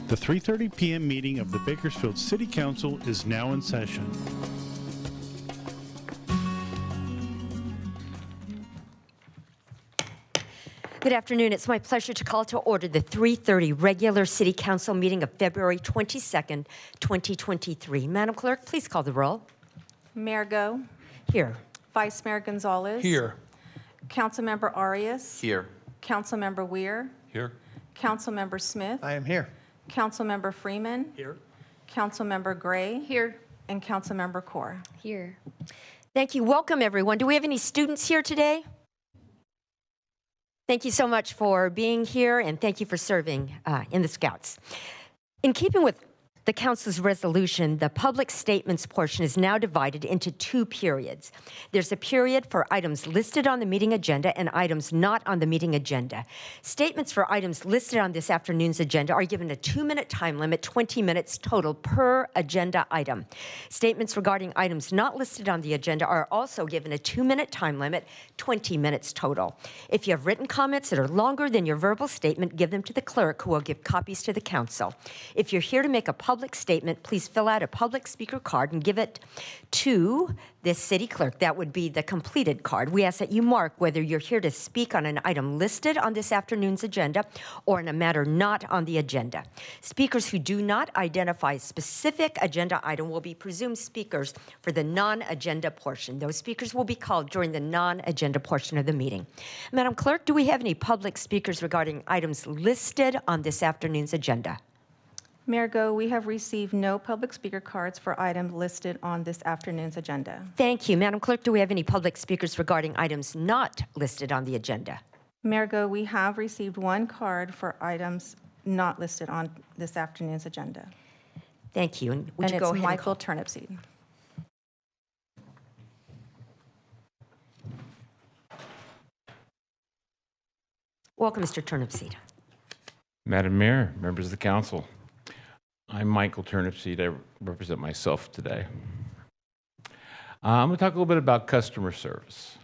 The 3:30 p.m. meeting of the Bakersfield City Council is now in session. Good afternoon. It's my pleasure to call to order the 3:30 regular City Council meeting of February 22nd, 2023. Madam Clerk, please call the roll. Mayor Go. Here. Vice Mayor Gonzalez. Here. Councilmember Arias. Here. Councilmember Weir. Here. Councilmember Smith. I am here. Councilmember Freeman. Here. Councilmember Gray. Here. And Councilmember Core. Here. Thank you. Welcome, everyone. Do we have any students here today? Thank you so much for being here, and thank you for serving in the Scouts. In keeping with the Council's resolution, the public statements portion is now divided into two periods. There's a period for items listed on the meeting agenda and items not on the meeting agenda. Statements for items listed on this afternoon's agenda are given a 2-minute time limit, 20 minutes total per agenda item. Statements regarding items not listed on the agenda are also given a 2-minute time limit, 20 minutes total. If you have written comments that are longer than your verbal statement, give them to the clerk, who will give copies to the council. If you're here to make a public statement, please fill out a public speaker card and give it to the city clerk. That would be the completed card. We ask that you mark whether you're here to speak on an item listed on this afternoon's agenda or in a matter not on the agenda. Speakers who do not identify a specific agenda item will be presumed speakers for the non-agenda portion. Those speakers will be called during the non-agenda portion of the meeting. Madam Clerk, do we have any public speakers regarding items listed on this afternoon's agenda? Mayor Go, we have received no public speaker cards for items listed on this afternoon's agenda. Thank you. Madam Clerk, do we have any public speakers regarding items not listed on the agenda? Mayor Go, we have received one card for items not listed on this afternoon's agenda. Thank you. And would And you go it's ahead Michael and call? Turnipseed. Welcome, Mr. Turnipseed. Madam Mayor, members of the council, I'm Michael Turnipseed. I represent myself today. I'm going to talk a little bit about customer service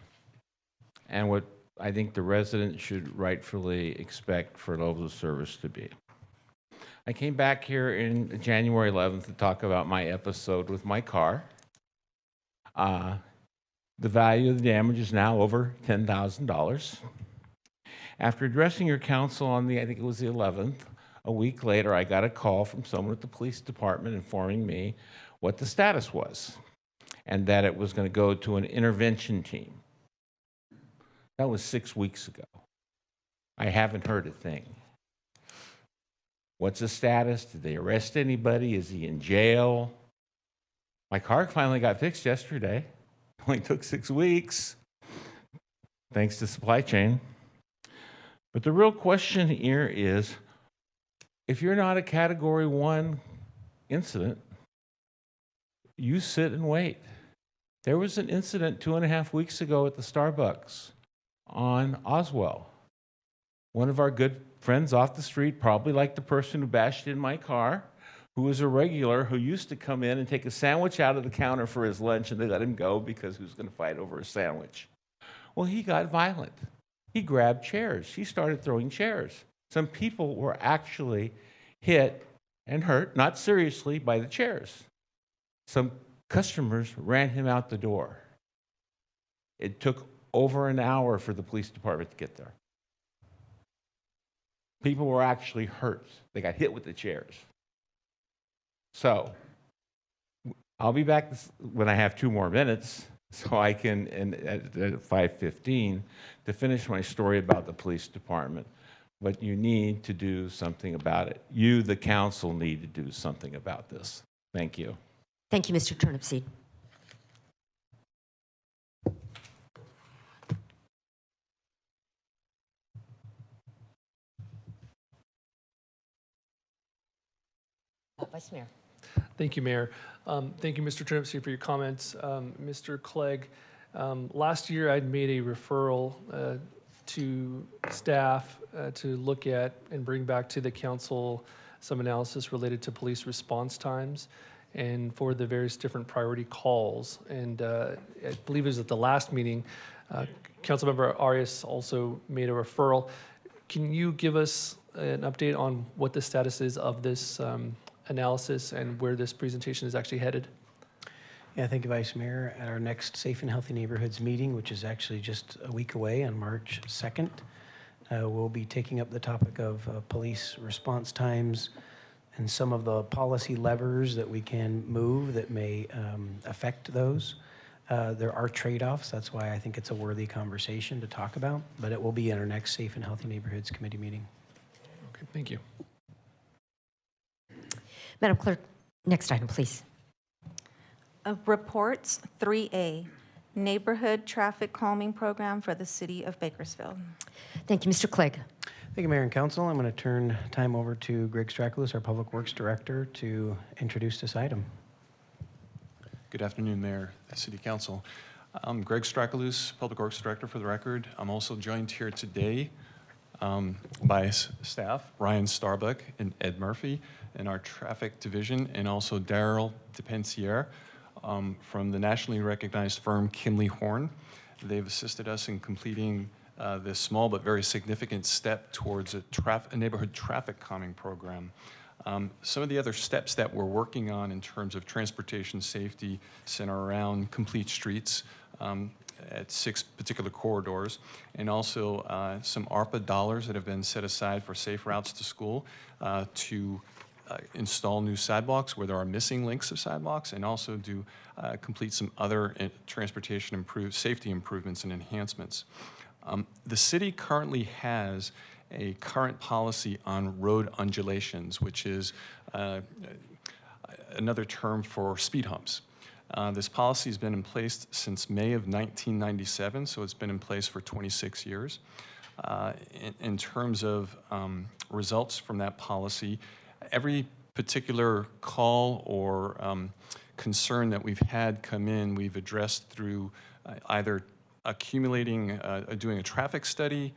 and what I think the residents should rightfully expect for levels of service to be. I came back here in January 11th to talk about my episode with my car. The value of the damage is now over $10,000. After addressing your council on I think it was the 11th, a week later, I got a call from someone at the police department informing me what the status was and that it was going to go to an intervention team. That was 6 weeks ago. I haven't heard a thing. What's the status? Did they arrest anybody? Is he in jail? My car finally got fixed yesterday. It only took 6 weeks, thanks to supply chain. But the real question here is, if you're not a Category 1 incident, you sit and wait. There was an incident 2.5 weeks ago at the Starbucks on Oswell. One of our good friends off the street, probably like the person who bashed in my car, who was a regular, who used to come in and take a sandwich out of the counter for his lunch, and they let him go because he was going to fight over a sandwich. Well, he got violent. He grabbed chairs. He started throwing chairs. Some people were actually hit and hurt, not seriously, by the chairs. Some customers ran him out the door. It took over an hour for the police department to get there. People were actually hurt. They got hit with the chairs. So, I'll be back when I have 2 more minutes, so I can, at 5:15, to finish my story about the police department. But you need to do something about it. You, the council, need to do something about this. Thank you. Thank you, Mr. Turnipseed. Vice Mayor. Thank you, Mayor. Thank you, Mr. Turnipseed, for your comments. Mr. Clegg, last year I'd made a referral to staff to look at and bring back to the council some analysis related to police response times and for the various different priority calls. And I believe it was at the last meeting, Councilmember Arias also made a referral. Can you give us an update on what the status is of this analysis and where this presentation is actually headed? Yeah, thank you, Vice Mayor. At our next Safe and Healthy Neighborhoods meeting, which is actually just a week away on March 2nd, we'll be taking up the topic of police response times and some of the policy levers that we can move that may affect those. There are trade-offs. That's why I think it's a worthy conversation to talk about, but it will be in our next Safe and Healthy Neighborhoods Committee meeting. Okay, thank you. Madam Clerk, next item, please. Reports 3A, Neighborhood Traffic Calming Program for the City of Bakersfield. Thank you, Mr. Clegg. Thank you, Mayor and Council. I'm going to turn time over to Greg Strakulis, our Public Works Director, to introduce this item. Good afternoon, Mayor, City Council. I'm Greg Strakulis, Public Works Director for the record. I'm also joined here today by staff, Ryan Starbuck and Ed Murphy in our traffic division, and also Daryl DePensier from the nationally recognized firm Kimley Horn. They've assisted us in completing this small but very significant step towards a neighborhood traffic calming program. Some of the other steps that we're working on in terms of transportation safety center around complete streets at 6 particular corridors, and also some ARPA dollars that have been set aside for safe routes to school to install new sidewalks where there are missing links of sidewalks, and also do complete some other transportation safety improvements and enhancements. The city currently has a current policy on road undulations, which is another term for speed humps. This policy has been in place since May of 1997, so it's been in place for 26 years. In terms of results from that policy, every particular call or concern that we've had come in, we've addressed through either accumulating, doing a traffic study,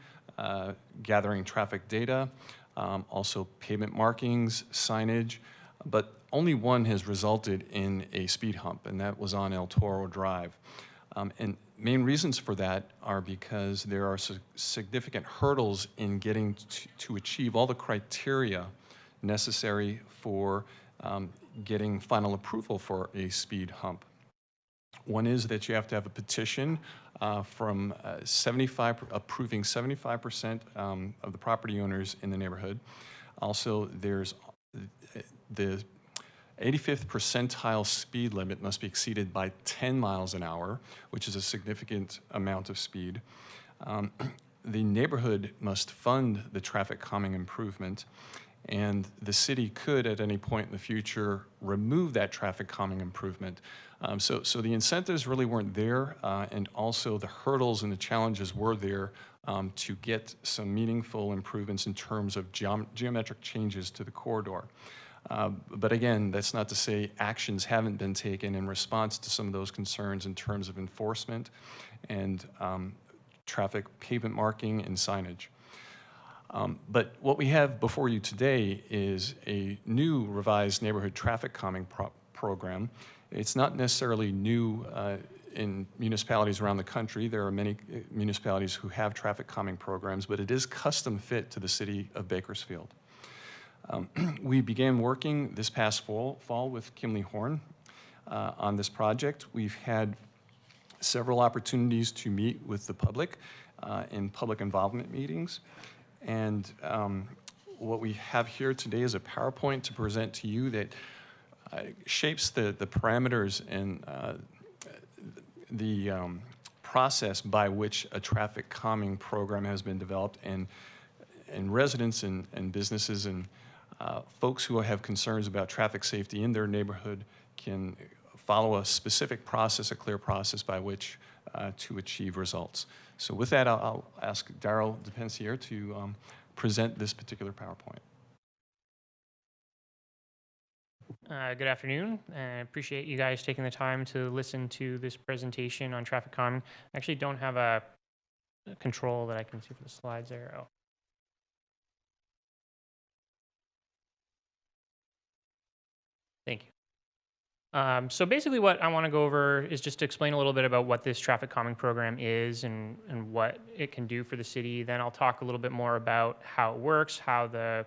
gathering traffic data, also pavement markings, signage, but only one has resulted in a speed hump, and that was on El Toro Drive. And main reasons for that are because there are significant hurdles in getting to achieve all the criteria necessary for getting final approval for a speed hump. One is that you have to have a petition from approving 75% of the property owners in the neighborhood. Also, there's the 85th percentile speed limit must be exceeded by 10 miles an hour, which is a significant amount of speed. The neighborhood must fund the traffic calming improvement, and the city could, at any point in the future, remove that traffic calming improvement. So the incentives really weren't there, and also the hurdles and the challenges were there to get some meaningful improvements in terms of geometric changes to the corridor. But again, that's not to say actions haven't been taken in response to some of those concerns in terms of enforcement and traffic pavement marking and signage. But what we have before you today is a new revised neighborhood traffic calming program. It's not necessarily new in municipalities around the country. There are many municipalities who have traffic calming programs, but it is custom fit to the city of Bakersfield. We began working this past fall with Kimley Horn on this project. We've had several opportunities to meet with the public in public involvement meetings. And what we have here today is a PowerPoint to present to you that shapes the parameters and the process by which a traffic calming program has been developed, and residents and businesses and folks who have concerns about traffic safety in their neighborhood can follow a specific process, a clear process by which to achieve results. So with that, I'll ask Daryl DePensier to present this particular PowerPoint. Good afternoon. I appreciate you guys taking the time to listen to this presentation on traffic calming. I actually don't have a control that I can see for the slides there. Oh. Thank you. So basically what I want to go over is just to explain a little bit about what this traffic calming program is and what it can do for the city. Then I'll talk a little bit more about how it works, how the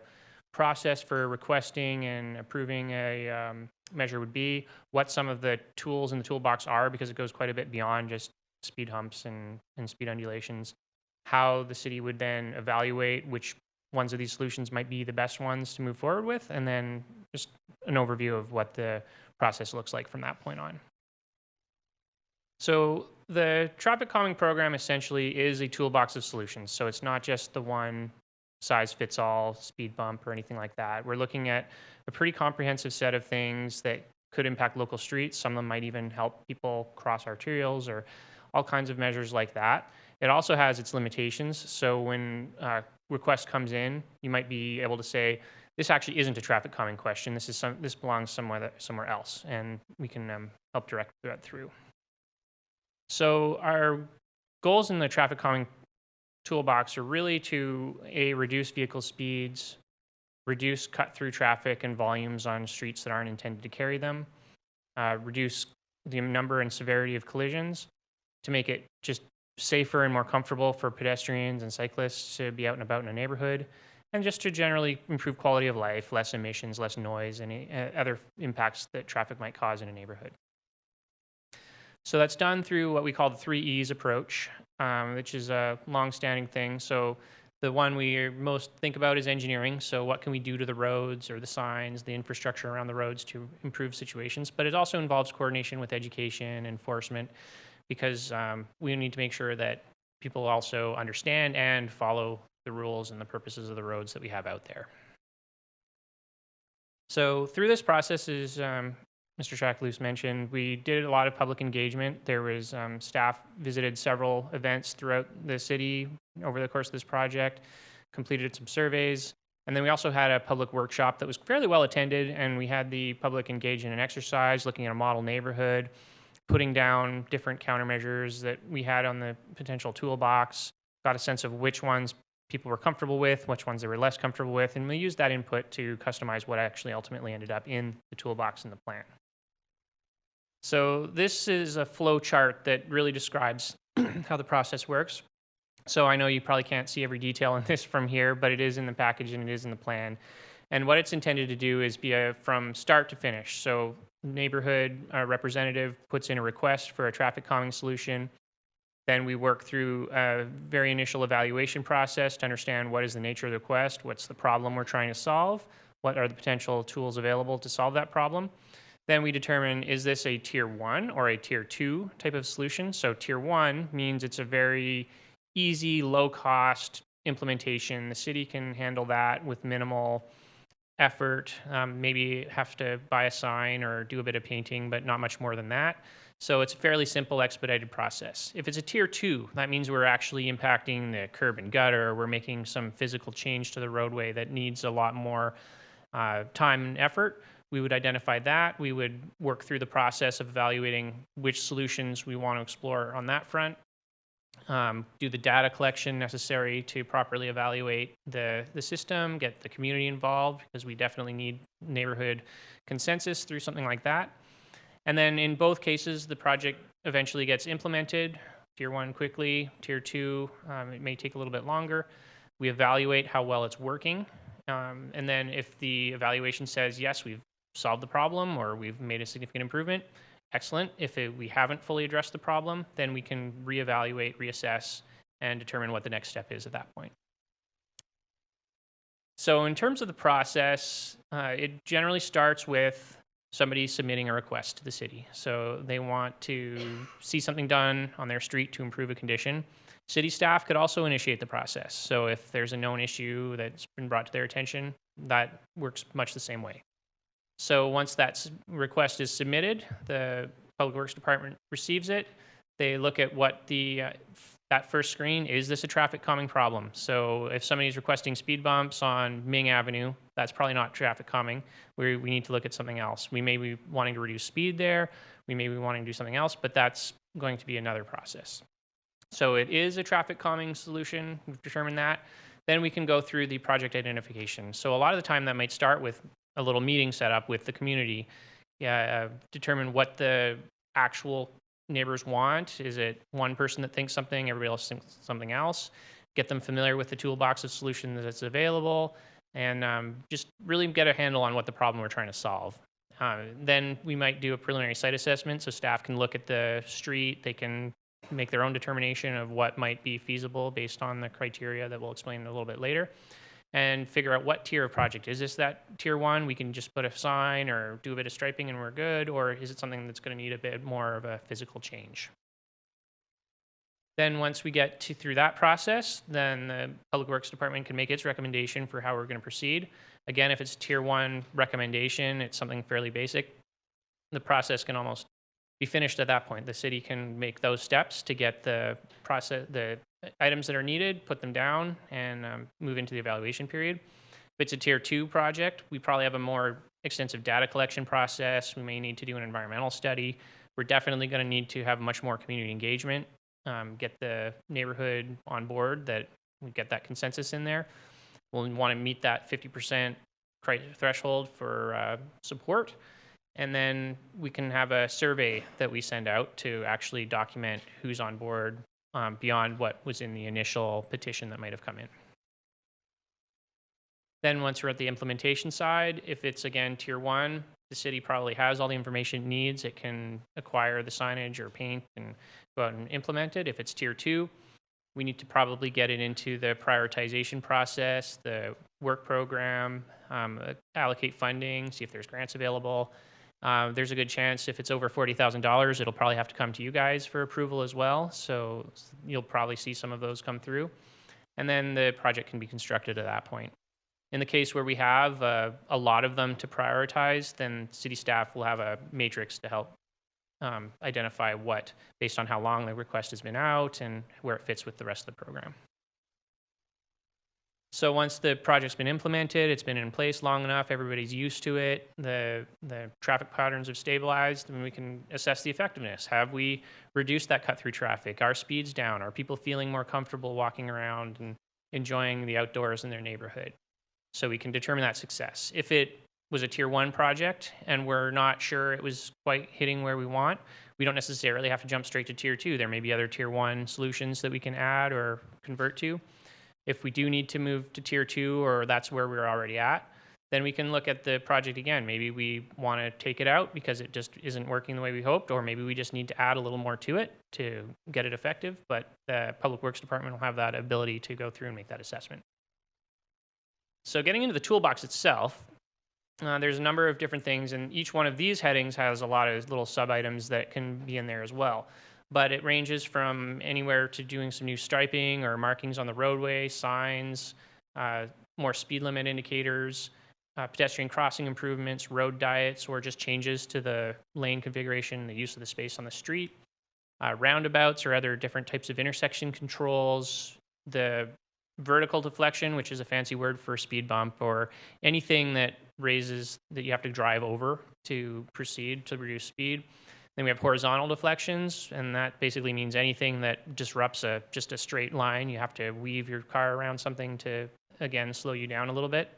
process for requesting and approving a measure would be, what some of the tools in the toolbox are, because it goes quite a bit beyond just speed humps and speed undulations, how the city would then evaluate which ones of these solutions might be the best ones to move forward with, and then just an overview of what the process looks like from that point on. So the traffic calming program essentially is a toolbox of solutions. So it's not just the one size fits all speed bump or anything like that. We're looking at a pretty comprehensive set of things that could impact local streets. Some of them might even help people cross arterials or all kinds of measures like that. It also has its limitations. So when a request comes in, you might be able to say, this actually isn't a traffic calming question. This belongs somewhere else, and we can help direct that through. So our goals in the traffic calming toolbox are really to reduce vehicle speeds, reduce cut-through traffic and volumes on streets that aren't intended to carry them, reduce the number and severity of collisions, to make it just safer and more comfortable for pedestrians and cyclists to be out and about in a neighborhood, and just to generally improve quality of life, less emissions, less noise, and other impacts that traffic might cause in a neighborhood. So that's done through what we call the 3 E's approach, which is a long-standing thing. So the one we most think about is engineering. So what can we do to the roads or the signs, the infrastructure around the roads to improve situations? But it also involves coordination with education, enforcement, because we need to make sure that people also understand and follow the rules and the purposes of the roads that we have out there. So through this process, as Mr. Shackloose mentioned, we did a lot of public engagement. There was staff visited several events throughout the city over the course of this project, completed some surveys, and then we also had a public workshop that was fairly well attended, and we had the public engage in an exercise looking at a model neighborhood, putting down different countermeasures that we had on the potential toolbox, got a sense of which ones people were comfortable with, which ones they were less comfortable with, and we used that input to customize what actually ultimately ended up in the toolbox in the plan. So this is a flow chart that really describes how the process works. So I know you probably can't see every detail in this from here, but it is in the package and it is in the plan. And what it's intended to do is be from start to finish. So neighborhood representative puts in a request for a traffic calming solution. Then we work through a very initial evaluation process to understand what is the nature of the request, what's the problem we're trying to solve, what are the potential tools available to solve that problem. Then we determine, is this a tier 1 or a tier 2 type of solution? So tier 1 means it's a very easy, low cost implementation. The city can handle that with minimal effort, maybe have to buy a sign or do a bit of painting, but not much more than that. So it's a fairly simple, expedited process. If it's a tier 2, that means we're actually impacting the curb and gutter, we're making some physical change to the roadway that needs a lot more time and effort. We would identify that. We would work through the process of evaluating which solutions we want to explore on that front. Do the data collection necessary to properly evaluate the system, get the community involved, because we definitely need neighborhood consensus through something like that. And then in both cases, the project eventually gets implemented. Tier 1 quickly, tier 2, it may take a little bit longer. We evaluate how well it's working. And then if the evaluation says, yes, we've solved the problem or we've made a significant improvement, excellent. If we haven't fully addressed the problem, then we can reevaluate, reassess, and determine what the next step is at that point. So in terms of the process, it generally starts with somebody submitting a request to the city. So they want to see something done on their street to improve a condition. City staff could also initiate the process. So if there's a known issue that's been brought to their attention, that works much the same way. So once that request is submitted, the Public Works Department receives it. They look at what that first screen, is this a traffic calming problem? So if somebody's requesting speed bumps on Ming Avenue, that's probably not traffic calming. We need to look at something else. We may be wanting to reduce speed there. We may be wanting to do something else, but that's going to be another process. So it is a traffic calming solution. We've determined that. Then we can go through the project identification. So a lot of the time that might start with a little meeting set up with the community. determine what the actual neighbors want. Is it one person that thinks something, everybody else thinks something else? Get them familiar with the toolbox of solutions that's available, and just really get a handle on what the problem we're trying to solve. Then we might do a preliminary site assessment, so staff can look at the street. They can make their own determination of what might be feasible based on the criteria that we'll explain a little bit later, and figure out what tier of project. Is this that tier 1? We can just put a sign or do a bit of striping and we're good, or is it something that's going to need a bit more of a physical change? Then once we get through that process, then the Public Works Department can make its recommendation for how we're going to proceed. Again, if it's tier 1 recommendation, it's something fairly basic. The process can almost be finished at that point. The city can make those steps to get the items that are needed, put them down, and move into the evaluation period. If it's a tier 2 project, we probably have a more extensive data collection process. We may need to do an environmental study. We're definitely going to need to have much more community engagement, get the neighborhood on board, that we get that consensus in there. We'll want to meet that 50% threshold for support. And then we can have a survey that we send out to actually document who's on board beyond what was in the initial petition that might have come in. Then once we're at the implementation side, if it's again tier 1, the city probably has all the information it needs. It can acquire the signage or paint and go out and implement it. If it's tier 2, we need to probably get it into the prioritization process, the work program, allocate funding, see if there's grants available. There's a good chance if it's over $40,000, it'll probably have to come to you guys for approval as well. So you'll probably see some of those come through. And then the project can be constructed at that point. In the case where we have a lot of them to prioritize, then city staff will have a matrix to help identify what, based on how long the request has been out and where it fits with the rest of the program. So once the project's been implemented, it's been in place long enough, everybody's used to it, the traffic patterns have stabilized, and we can assess the effectiveness. Have we reduced that cut-through traffic? Are speeds down? Are people feeling more comfortable walking around and enjoying the outdoors in their neighborhood? So we can determine that success. If it was a tier 1 project and we're not sure it was quite hitting where we want, we don't necessarily have to jump straight to tier 2. There may be other tier 1 solutions that we can add or convert to. If we do need to move to tier 2, or that's where we're already at, then we can look at the project again. Maybe we want to take it out because it just isn't working the way we hoped, or maybe we just need to add a little more to it to get it effective. But the Public Works Department will have that ability to go through and make that assessment. So getting into the toolbox itself, there's a number of different things, and each one of these headings has a lot of little sub-items that can be in there as well. But it ranges from anywhere to doing some new striping or markings on the roadway, signs, more speed limit indicators, pedestrian crossing improvements, road diets, or just changes to the lane configuration, the use of the space on the street, roundabouts or other different types of intersection controls, the vertical deflection, which is a fancy word for speed bump, or anything that raises that you have to drive over to proceed to reduce speed. Then we have horizontal deflections, and that basically means anything that disrupts just a straight line. You have to weave your car around something to, again, slow you down a little bit.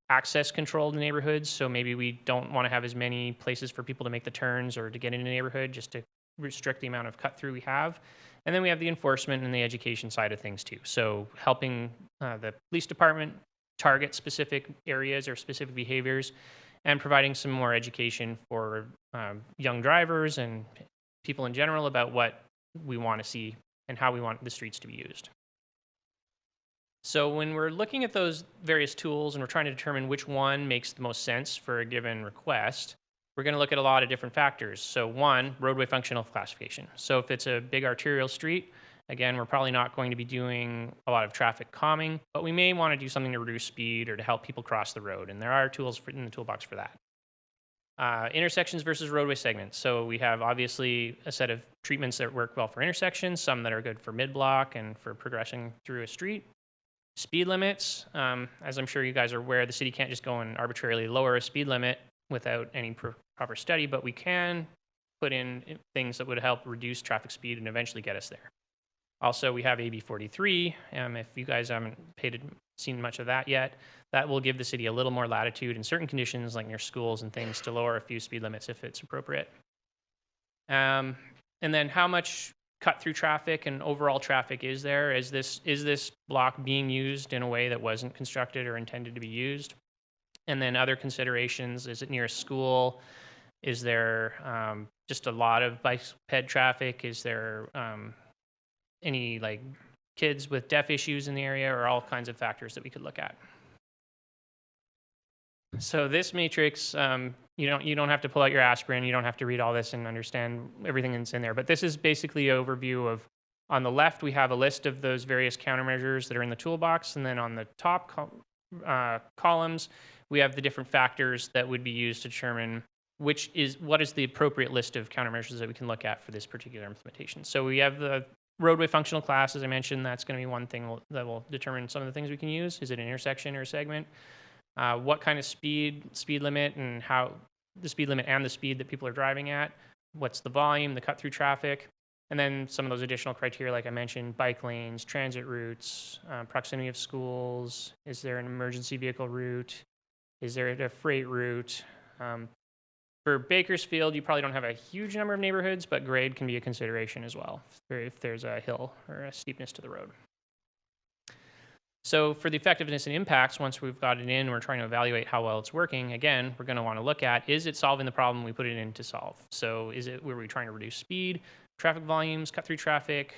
Access controlled neighborhoods, so maybe we don't want to have as many places for people to make the turns or to get into the neighborhood, just to restrict the amount of cut through we have. And then we have the enforcement and the education side of things too. So helping the police department target specific areas or specific behaviors, and providing some more education for young drivers and people in general about what we want to see and how we want the streets to be used. So when we're looking at those various tools and we're trying to determine which one makes the most sense for a given request, we're going to look at a lot of different factors. So one, roadway functional classification. So if it's a big arterial street, again, we're probably not going to be doing a lot of traffic calming, but we may want to do something to reduce speed or to help people cross the road. And there are tools in the toolbox for that. Intersections versus roadway segments. So we have obviously a set of treatments that work well for intersections, some that are good for mid-block and for progressing through a street. Speed limits, as I'm sure you guys are aware, the city can't just go and arbitrarily lower a speed limit without any proper study, but we can put in things that would help reduce traffic speed and eventually get us there. Also, we have AB 43. If you guys haven't paid seen much of that yet. That will give the city a little more latitude in certain conditions, like near schools and things, to lower a few speed limits if it's appropriate. And then how much cut-through traffic and overall traffic is there? Is this block being used in a way that wasn't constructed or intended to be used? And then other considerations, is it near a school? Is there just a lot of bike ped traffic? Is there any like kids with deaf issues in the area, or all kinds of factors that we could look at? So this matrix, you don't have to pull out your aspirin. You don't have to read all this and understand everything that's in there. But this is basically an overview of, on the left, we have a list of those various countermeasures that are in the toolbox. And then on the top columns, we have the different factors that would be used to determine what is the appropriate list of countermeasures that we can look at for this particular implementation. So we have the roadway functional class, as I mentioned. That's going to be one thing that will determine some of the things we can use. Is it an intersection or a segment? What kind of speed limit, and how the speed limit and the speed that people are driving at? What's the volume, the cut-through traffic? And then some of those additional criteria, like I mentioned, bike lanes, transit routes, proximity of schools. Is there an emergency vehicle route? Is there a freight route? For Bakersfield, you probably don't have a huge number of neighborhoods, but grade can be a consideration as well, if there's a hill or a steepness to the road. So for the effectiveness and impacts, once we've got it in, we're trying to evaluate how well it's working. Again, we're going to want to look at, is it solving the problem we put it in to solve? So were we trying to reduce speed, traffic volumes, cut through traffic,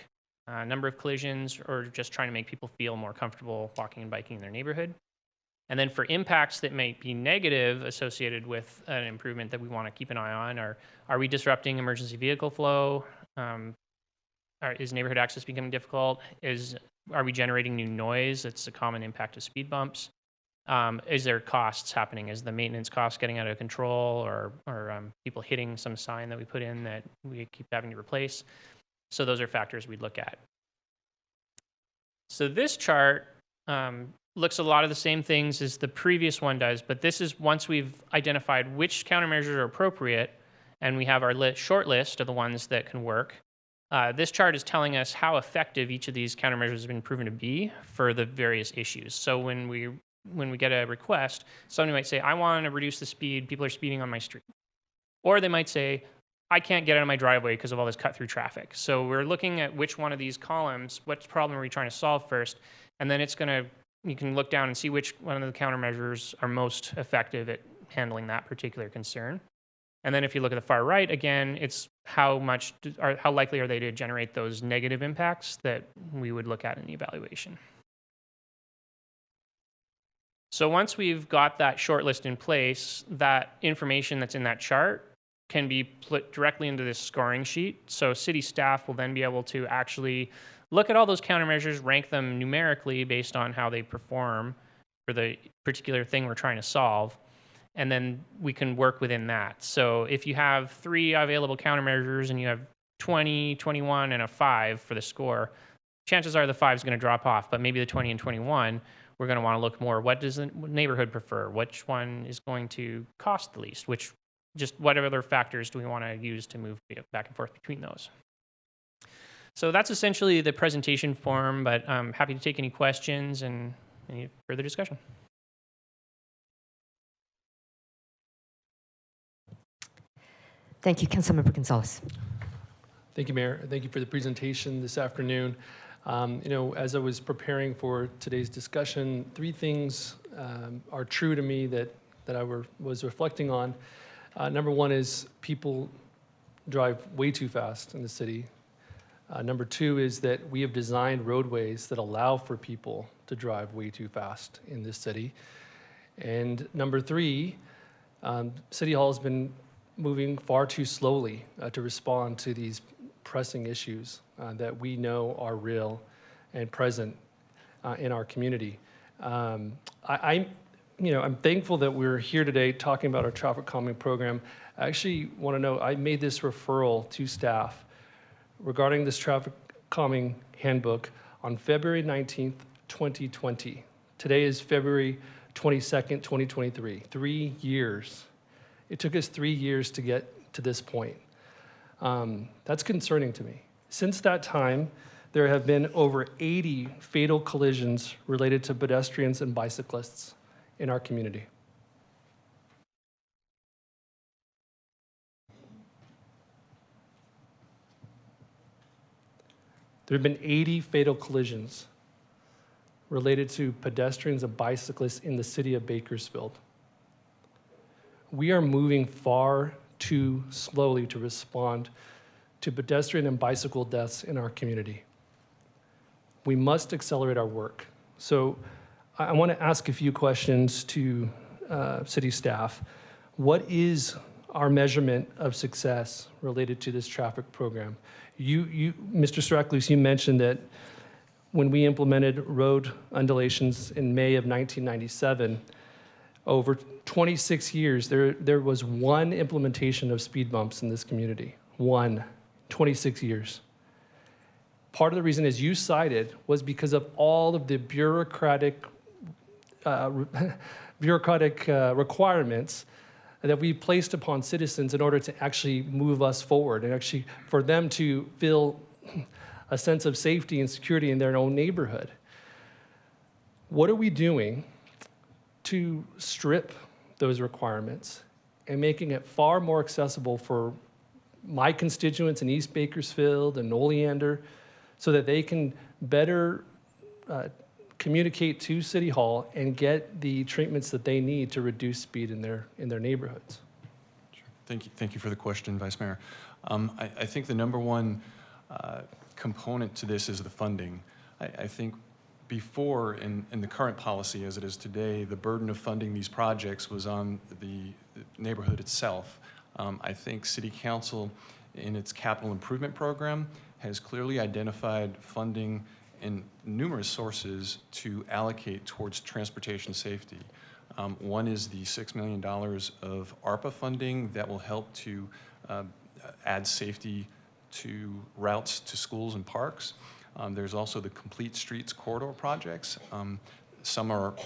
number of collisions, or just trying to make people feel more comfortable walking and biking in their neighborhood? And then for impacts that might be negative associated with an improvement that we want to keep an eye on, are we disrupting emergency vehicle flow? Is neighborhood access becoming difficult? Are we generating new noise? It's a common impact of speed bumps. Is there costs happening? Is the maintenance cost getting out of control, or people hitting some sign that we put in that we keep having to replace? So those are factors we'd look at. So this chart looks a lot of the same things as the previous one does, but this is once we've identified which countermeasures are appropriate, and we have our short list of the ones that can work. This chart is telling us how effective each of these countermeasures has been proven to be for the various issues. So when we get a request, somebody might say, I want to reduce the speed, people are speeding on my street. Or they might say, I can't get out of my driveway because of all this cut-through traffic. So we're looking at which one of these columns, what problem are we trying to solve first, and then you can look down and see which one of the countermeasures are most effective at handling that particular concern. And then if you look at the far right, again, it's how likely are they to generate those negative impacts that we would look at in the evaluation. So once we've got that short list in place, that information that's in that chart can be put directly into this scoring sheet. So city staff will then be able to actually look at all those countermeasures, rank them numerically based on how they perform for the particular thing we're trying to solve. And then we can work within that. So if you have 3 available countermeasures and you have 20, 21, and a 5 for the score, chances are the 5 is going to drop off, but maybe the 20 and 21, we're going to want to look more, what does the neighborhood prefer? Which one is going to cost the least? What other factors do we want to use to move back and forth between those? So that's essentially the presentation form, but I'm happy to take any questions and any further discussion. Thank you, Councilmember Gonzalez. Thank you, Mayor. Thank you for the presentation this afternoon. As I was preparing for today's discussion, 3 things are true to me that I was reflecting on. Number 1 is people drive way too fast in the city. Number 2 is that we have designed roadways that allow for people to drive way too fast in this city. And number 3, City Hall has been moving far too slowly to respond to these pressing issues that we know are real and present in our community. I'm thankful that we're here today talking about our traffic calming program. I actually want to know, I made this referral to staff regarding this traffic calming handbook on February 19th, 2020. Today is February 22nd, 2023, 3 years. It took us 3 years to get to this point. That's concerning to me. Since that time, there have been over 80 fatal collisions related to pedestrians and bicyclists in our community. There have been 80 fatal collisions related to pedestrians and bicyclists in the city of Bakersfield. We are moving far too slowly to respond to pedestrian and bicycle deaths in our community. We must accelerate our work. So I want to ask a few questions to city staff. What is our measurement of success related to this traffic program? Mr. Straklus, you mentioned that when we implemented road undulations in May of 1997, over 26 years, there was one implementation of speed bumps in this community. 26 years. Part of the reason, as you cited, was because of all of the bureaucratic requirements that we placed upon citizens in order to actually move us forward and actually for them to feel a sense of safety and security in their own neighborhood. What are we doing to strip those requirements and making it far more accessible for my constituents in East Bakersfield and Oleander so that they can better communicate to City Hall and get the treatments that they need to reduce speed in their neighborhoods? Sure. Thank you for the question, Vice Mayor. I think the number one component to this is the funding. I think before, in the current policy as it is today, the burden of funding these projects was on the neighborhood itself. I think City Council, in its capital improvement program, has clearly identified funding in numerous sources to allocate towards transportation safety. One is the $6 million of ARPA funding that will help to add safety to routes to schools and parks. There's also the Complete Streets Corridor projects,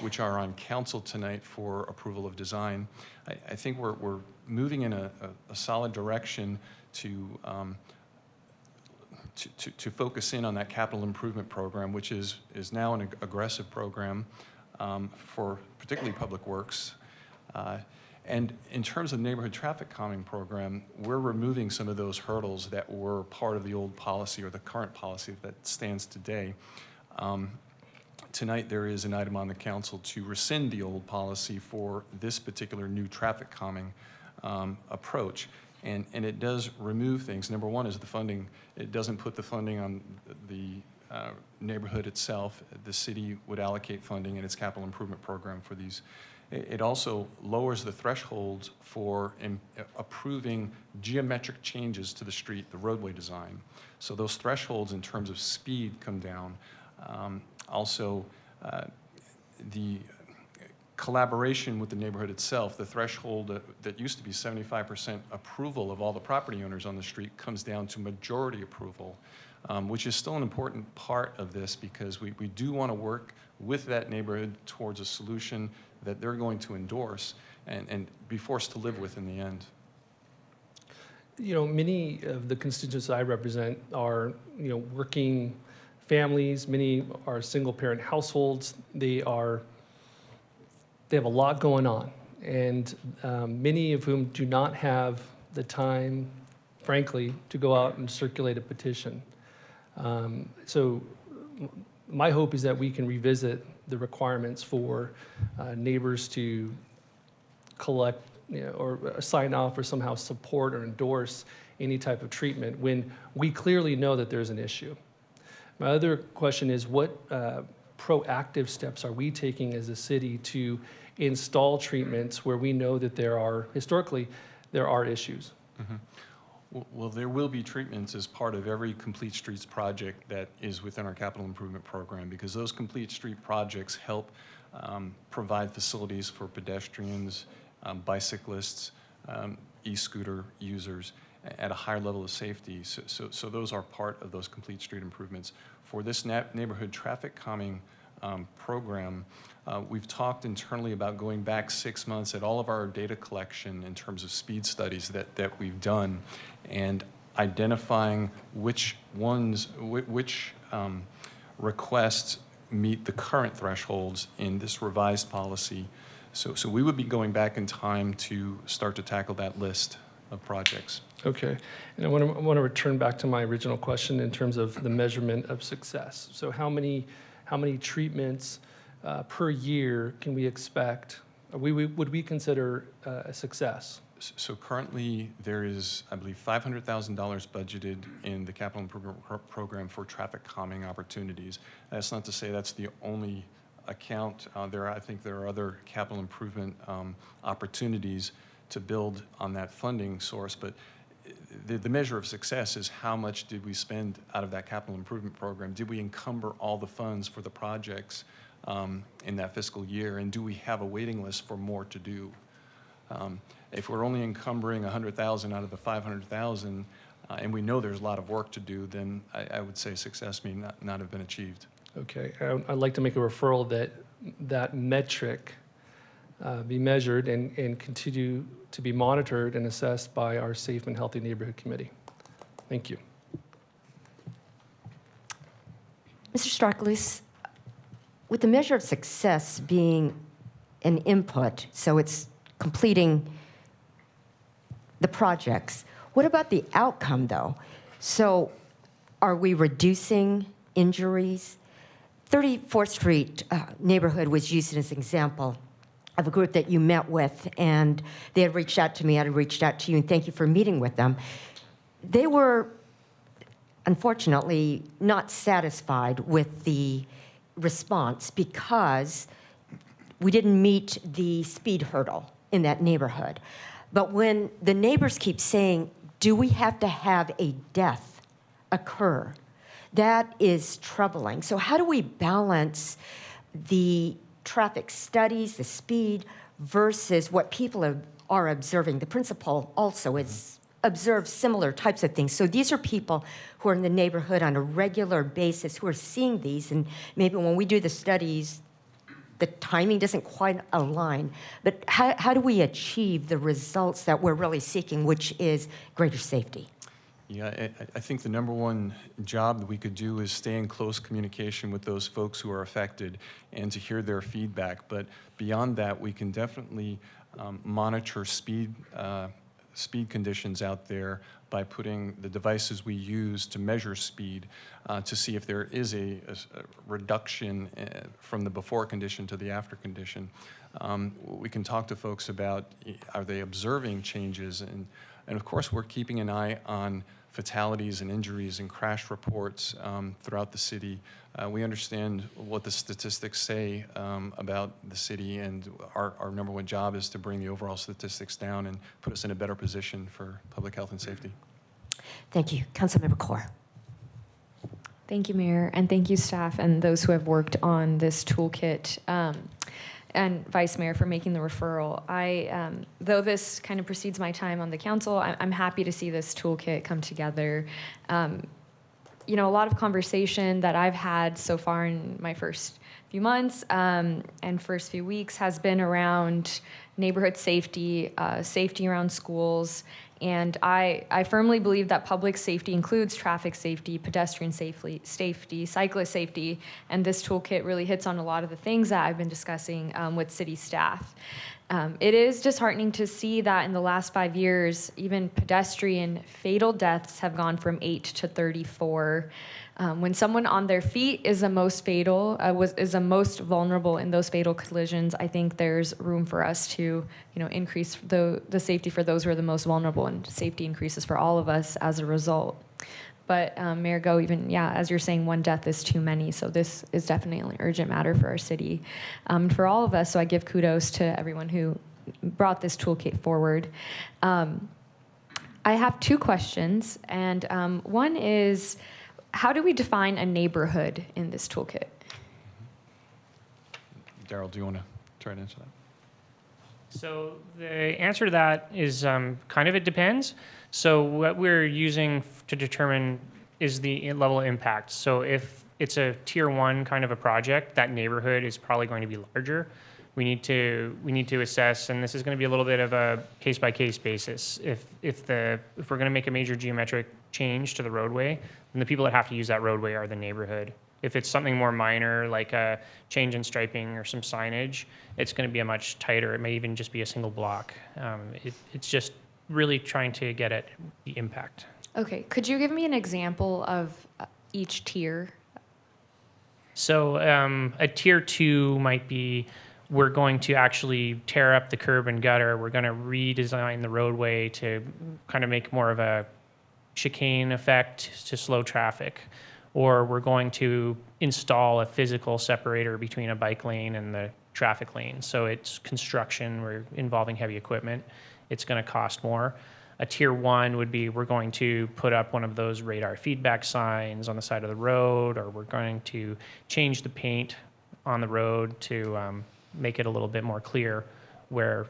which are on council tonight for approval of design. I think we're moving in a solid direction to focus in on that capital improvement program, which is now an aggressive program for particularly public works. And in terms of the neighborhood traffic calming program, we're removing some of those hurdles that were part of the old policy or the current policy that stands today. Tonight there is an item on the council to rescind the old policy for this particular new traffic calming approach. And it does remove things. Number one is the funding. It doesn't put the funding on the neighborhood itself. The city would allocate funding in its capital improvement program for these. It also lowers the thresholds for approving geometric changes to the street, the roadway design. So those thresholds in terms of speed come down. Also, the collaboration with the neighborhood itself, the threshold that used to be 75% approval of all the property owners on the street comes down to majority approval, which is still an important part of this because we do want to work with that neighborhood towards a solution that they're going to endorse and be forced to live with in the end. You know, many of the constituents I represent are, working families. Many are single-parent households. They have a lot going on, and many of whom do not have the time, frankly, to go out and circulate a petition. So my hope is that we can revisit the requirements for neighbors to collect or sign off or somehow support or endorse any type of treatment when we clearly know that there's an issue. My other question is what proactive steps are we taking as a city to install treatments where we know that historically there are issues? Mm-hmm. Well, there will be treatments as part of every Complete Streets project that is within our capital improvement program because those Complete Street projects help provide facilities for pedestrians, bicyclists, e-scooter users at a higher level of safety. So those are part of those Complete Street improvements. For this neighborhood traffic calming program, we've talked internally about going back 6 months at all of our data collection in terms of speed studies that we've done and identifying which requests meet the current thresholds in this revised policy. So we would be going back in time to start to tackle that list of projects. Okay, and I want to return back to my original question in terms of the measurement of success. So how many treatments per year can we expect? Would we consider a success? So currently, there is, I believe, $500,000 budgeted in the capital improvement program for traffic calming opportunities. That's not to say that's the only account. I think there are other capital improvement opportunities to build on that funding source, but the measure of success is how much did we spend out of that capital improvement program? Did we encumber all the funds for the projects in that fiscal year, and do we have a waiting list for more to do? If we're only encumbering 100,000 out of the 500,000, and we know there's a lot of work to do, then I would say success may not have been achieved. Okay, I'd like to make a referral that metric be measured and continue to be monitored and assessed by our Safe and Healthy Neighborhood Committee. Thank you. Mr. Starklus, with the measure of success being an input, so it's completing the projects, what about the outcome, though? So are we reducing injuries? 34th Street neighborhood was used as an example of a group that you met with, and they had reached out to me, I had reached out to you, and thank you for meeting with them. They were, unfortunately, not satisfied with the response because we didn't meet the speed hurdle in that neighborhood. But when the neighbors keep saying, do we have to have a death occur? That is troubling. So how do we balance the traffic studies, the speed, versus what people are observing? The principal also is observed similar types of things. So these are people who are in the neighborhood on a regular basis who are seeing these, and maybe when we do the studies, the timing doesn't quite align. But how do we achieve the results that we're really seeking, which is greater safety? Yeah, I think the number one job that we could do is stay in close communication with those folks who are affected and to hear their feedback. But beyond that, we can definitely monitor speed conditions out there by putting the devices we use to measure speed to see if there is a reduction from the before condition to the after condition. We can talk to folks about, are they observing changes? And of course, we're keeping an eye on fatalities and injuries and crash reports throughout the city. We understand what the statistics say about the city, and our number one job is to bring the overall statistics down and put us in a better position for public health and safety. Thank you. Councilmember Corr. Thank you, Mayor, and thank you, staff, and those who have worked on this toolkit. And Vice Mayor for making the referral. Though this kind of precedes my time on the council, I'm happy to see this toolkit come together. You know, a lot of conversation that I've had so far in my first few months and first few weeks has been around neighborhood safety, safety around schools, and I firmly believe that public safety includes traffic safety, pedestrian safety, cyclist safety, and this toolkit really hits on a lot of the things that I've been discussing with city staff. It is disheartening to see that in the last 5 years, even pedestrian fatal deaths have gone from 8 to 34. When someone on their feet is the most fatal, is the most vulnerable in those fatal collisions, I think there's room for us to, increase the safety for those who are the most vulnerable, and safety increases for all of us as a result. But Mayor Go, as you're saying, one death is too many, so this is definitely an urgent matter for our city, for all of us. So I give kudos to everyone who brought this toolkit forward. I have two questions, and one is, how do we define a neighborhood in this toolkit? Daryl, do you want to try to answer that? So the answer to that is kind of it depends. So what we're using to determine is the level of impact. So if it's a tier 1 kind of a project, that neighborhood is probably going to be larger. We need to assess, and this is going to be a little bit of a case-by-case basis. If we're going to make a major geometric change to the roadway, And the people that have to use that roadway are the neighborhood. If it's something more minor, like a change in striping or some signage, it's going to be a much tighter, it may even just be a single block. It's just really trying to get at the impact. Okay, could you give me an example of each tier? So a tier 2 might be, we're going to actually tear up the curb and gutter. We're going to redesign the roadway to kind of make more of a chicane effect to slow traffic. Or we're going to install a physical separator between a bike lane and the traffic lane. So it's construction, we're involving heavy equipment. It's going to cost more. A tier 1 would be, we're going to put up one of those radar feedback signs on the side of the road, or we're going to change the paint on the road to make it a little bit more clear where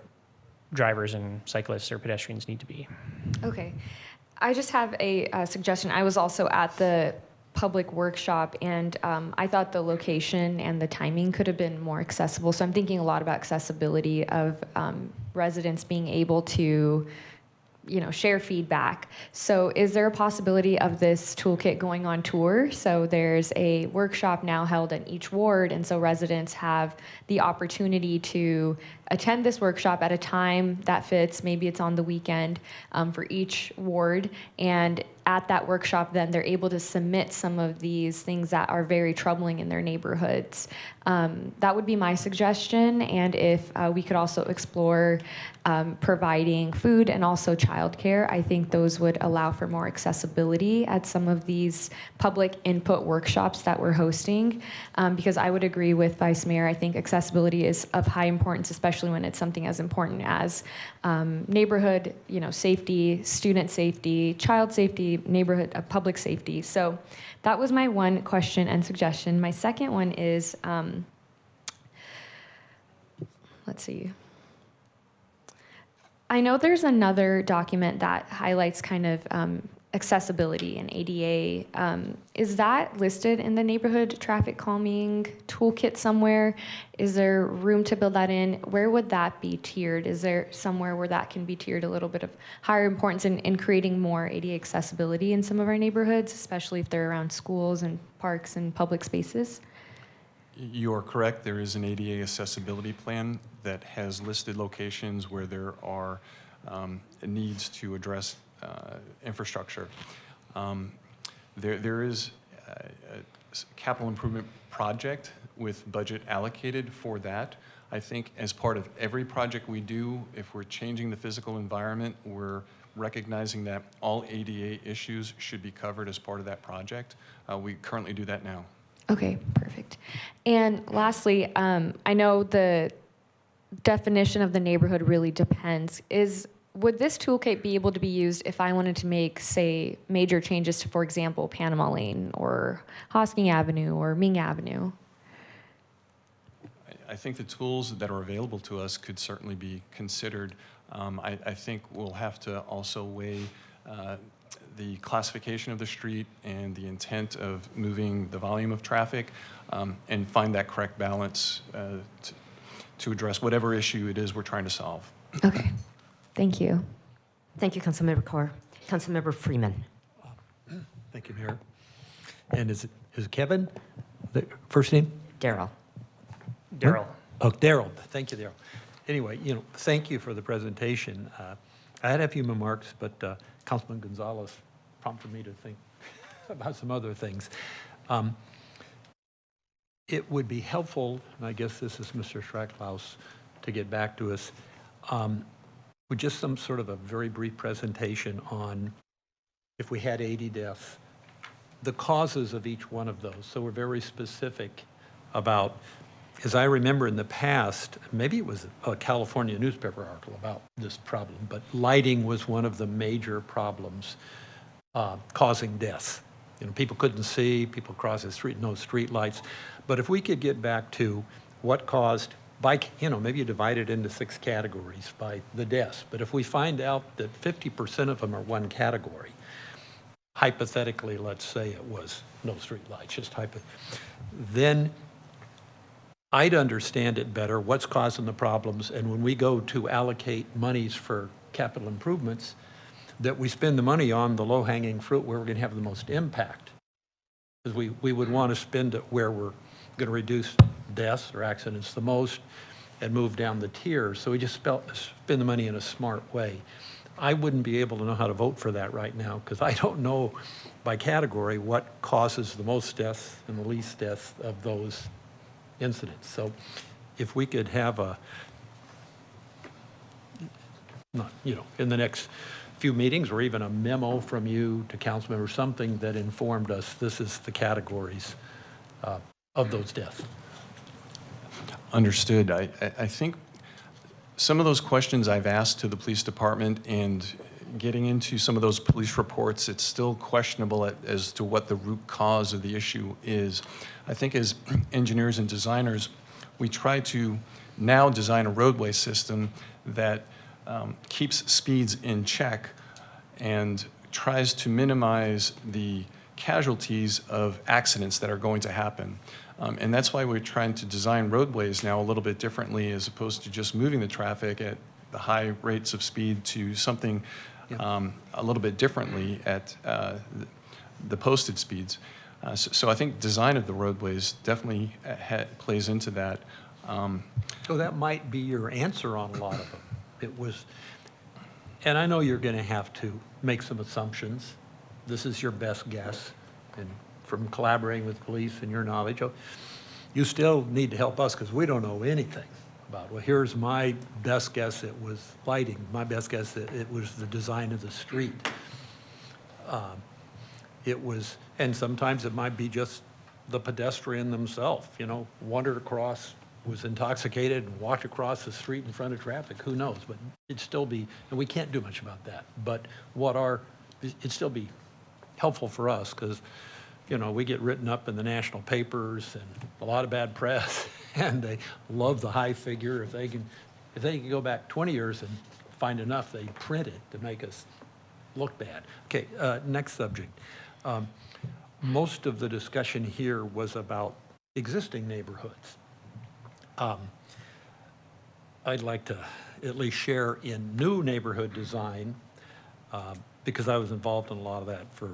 drivers and cyclists or pedestrians need to be. Okay. I just have a suggestion. I was also at the public workshop, and I thought the location and the timing could have been more accessible. So I'm thinking a lot about accessibility of residents being able to, share feedback. So is there a possibility of this toolkit going on tour? So there's a workshop now held in each ward, and so residents have the opportunity to attend this workshop at a time that fits. Maybe it's on the weekend for each ward, and at that workshop, then they're able to submit some of these things that are very troubling in their neighborhoods. That would be my suggestion, and if we could also explore providing food and also childcare, I think those would allow for more accessibility at some of these public input workshops that we're hosting. Because I would agree with Vice Mayor, I think accessibility is of high importance, especially when it's something as important as neighborhood, safety, student safety, child safety, neighborhood, public safety. So that was my one question and suggestion. My second one is, let's see. I know there's another document that highlights kind of accessibility and ADA. Is that listed in the neighborhood traffic calming toolkit somewhere? Is there room to build that in? Where would that be tiered? Is there somewhere where that can be tiered a little bit of higher importance in creating more ADA accessibility in some of our neighborhoods, especially if they're around schools and parks and public spaces? You are correct. There is an ADA accessibility plan that has listed locations where there are needs to address infrastructure. There is a capital improvement project with budget allocated for that. I think as part of every project we do, if we're changing the physical environment, we're recognizing that all ADA issues should be covered as part of that project. We currently do that now. Okay, perfect. And lastly, I know the definition of the neighborhood really depends. Would this toolkit be able to be used if I wanted to make, say, major changes to, for example, Panama Lane or Hosking Avenue or Ming Avenue? I think the tools that are available to us could certainly be considered. I think we'll have to also weigh the classification of the street and the intent of moving the volume of traffic and find that correct balance to address whatever issue it is we're trying to solve. Okay, thank you. Thank you, Councilmember Carr. Councilmember Freeman. Thank you, Mayor. And is it Kevin? The first name? Daryl. Daryl. Oh, Daryl. Thank you, Daryl. Anyway, thank you for the presentation. I had a few remarks, but Councilman Gonzalez prompted me to think about some other things. It would be helpful, and I guess this is Mr. Schrackhaus, to get back to us with just some sort of a very brief presentation on, if we had 80 deaths, the causes of each one of those. So we're very specific about, as I remember in the past, maybe it was a California newspaper article about this problem, but lighting was one of the major problems causing deaths. People couldn't see, people crossing the street, no street lights. But if we could get back to what caused, maybe you divide it into 6 categories by the deaths. But if we find out that 50% of them are one category, hypothetically, let's say it was no street lights, just then I'd understand it better, what's causing the problems, and when we go to allocate monies for capital improvements, that we spend the money on the low-hanging fruit where we're going to have the most impact. because we would want to spend it where we're going to reduce deaths or accidents the most and move down the tiers. So we just spend the money in a smart way. I wouldn't be able to know how to vote for that right now because I don't know by category what causes the most deaths and the least deaths of those incidents. So if we could have in the next few meetings or even a memo from you to council members, something that informed us this is the categories of those deaths. Understood. I think some of those questions I've asked to the police department and getting into some of those police reports, it's still questionable as to what the root cause of the issue is. I think as engineers and designers, we try to now design a roadway system that keeps speeds in check and tries to minimize the casualties of accidents that are going to happen. And that's why we're trying to design roadways now a little bit differently as opposed to just moving the traffic at the high rates of speed to something a little bit differently at the posted speeds. So I think design of the roadways definitely plays into that. So that might be your answer on a lot of them. It was, and I know you're going to have to make some assumptions. This is your best guess, and from collaborating with police and your knowledge, you still need to help us because we don't know anything about, well, here's my best guess, it was lighting. My best guess, it was the design of the street. It was, and sometimes it might be just the pedestrian themselves, wandered across, was intoxicated and walked across the street in front of traffic. Who knows? But it'd still be, and we can't do much about that. But it'd still be helpful for us because, we get written up in the national papers and a lot of bad press, and they love the high figure. If they can go back 20 years and find enough, they print it to make us look bad. Okay, next subject. Most of the discussion here was about existing neighborhoods. I'd like to at least share in new neighborhood design because I was involved in a lot of that for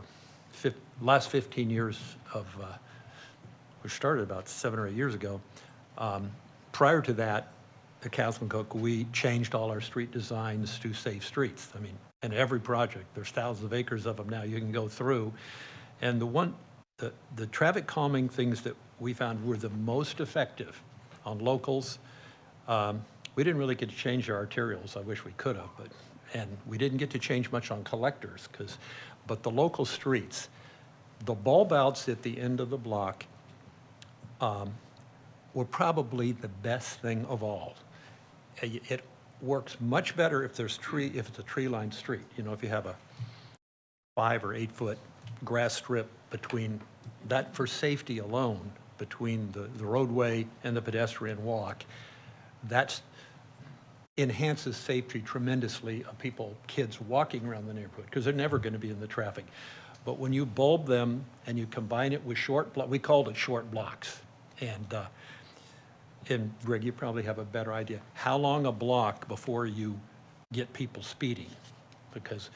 last 15 years of, which started about 7 or 8 years ago. Prior to that, at Councilman Cook, we changed all our street designs to safe streets. I mean, in every project, there's thousands of acres of them now you can go through. And the traffic calming things that we found were the most effective on locals. We didn't really get to change our arterials. I wish we could have, and we didn't get to change much on collectors but the local streets, the bulb outs at the end of the block were probably the best thing of all. It works much better if it's a tree-lined street. If you have a 5 or 8 foot grass strip between that for safety alone, between the roadway and the pedestrian walk, that enhances safety tremendously of kids walking around the neighborhood because they're never going to be in the traffic. But when you bulb them and you combine it with we called it short blocks. And Greg, you probably have a better idea. How long a block before you get people speeding? Because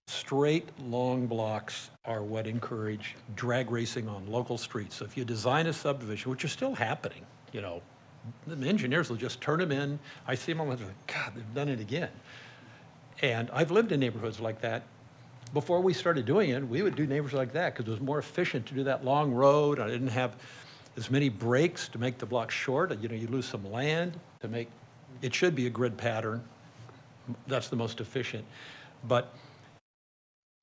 straight, long blocks are what encourage drag racing on local streets. So if you design a subdivision, which is still happening, the engineers will just turn them in. I see them all and like, God, they've done it again. And I've lived in neighborhoods like that. Before we started doing it, we would do neighborhoods like that because it was more efficient to do that long road. I didn't have as many breaks to make the block short. You lose some land to make, it should be a grid pattern. That's the most efficient. But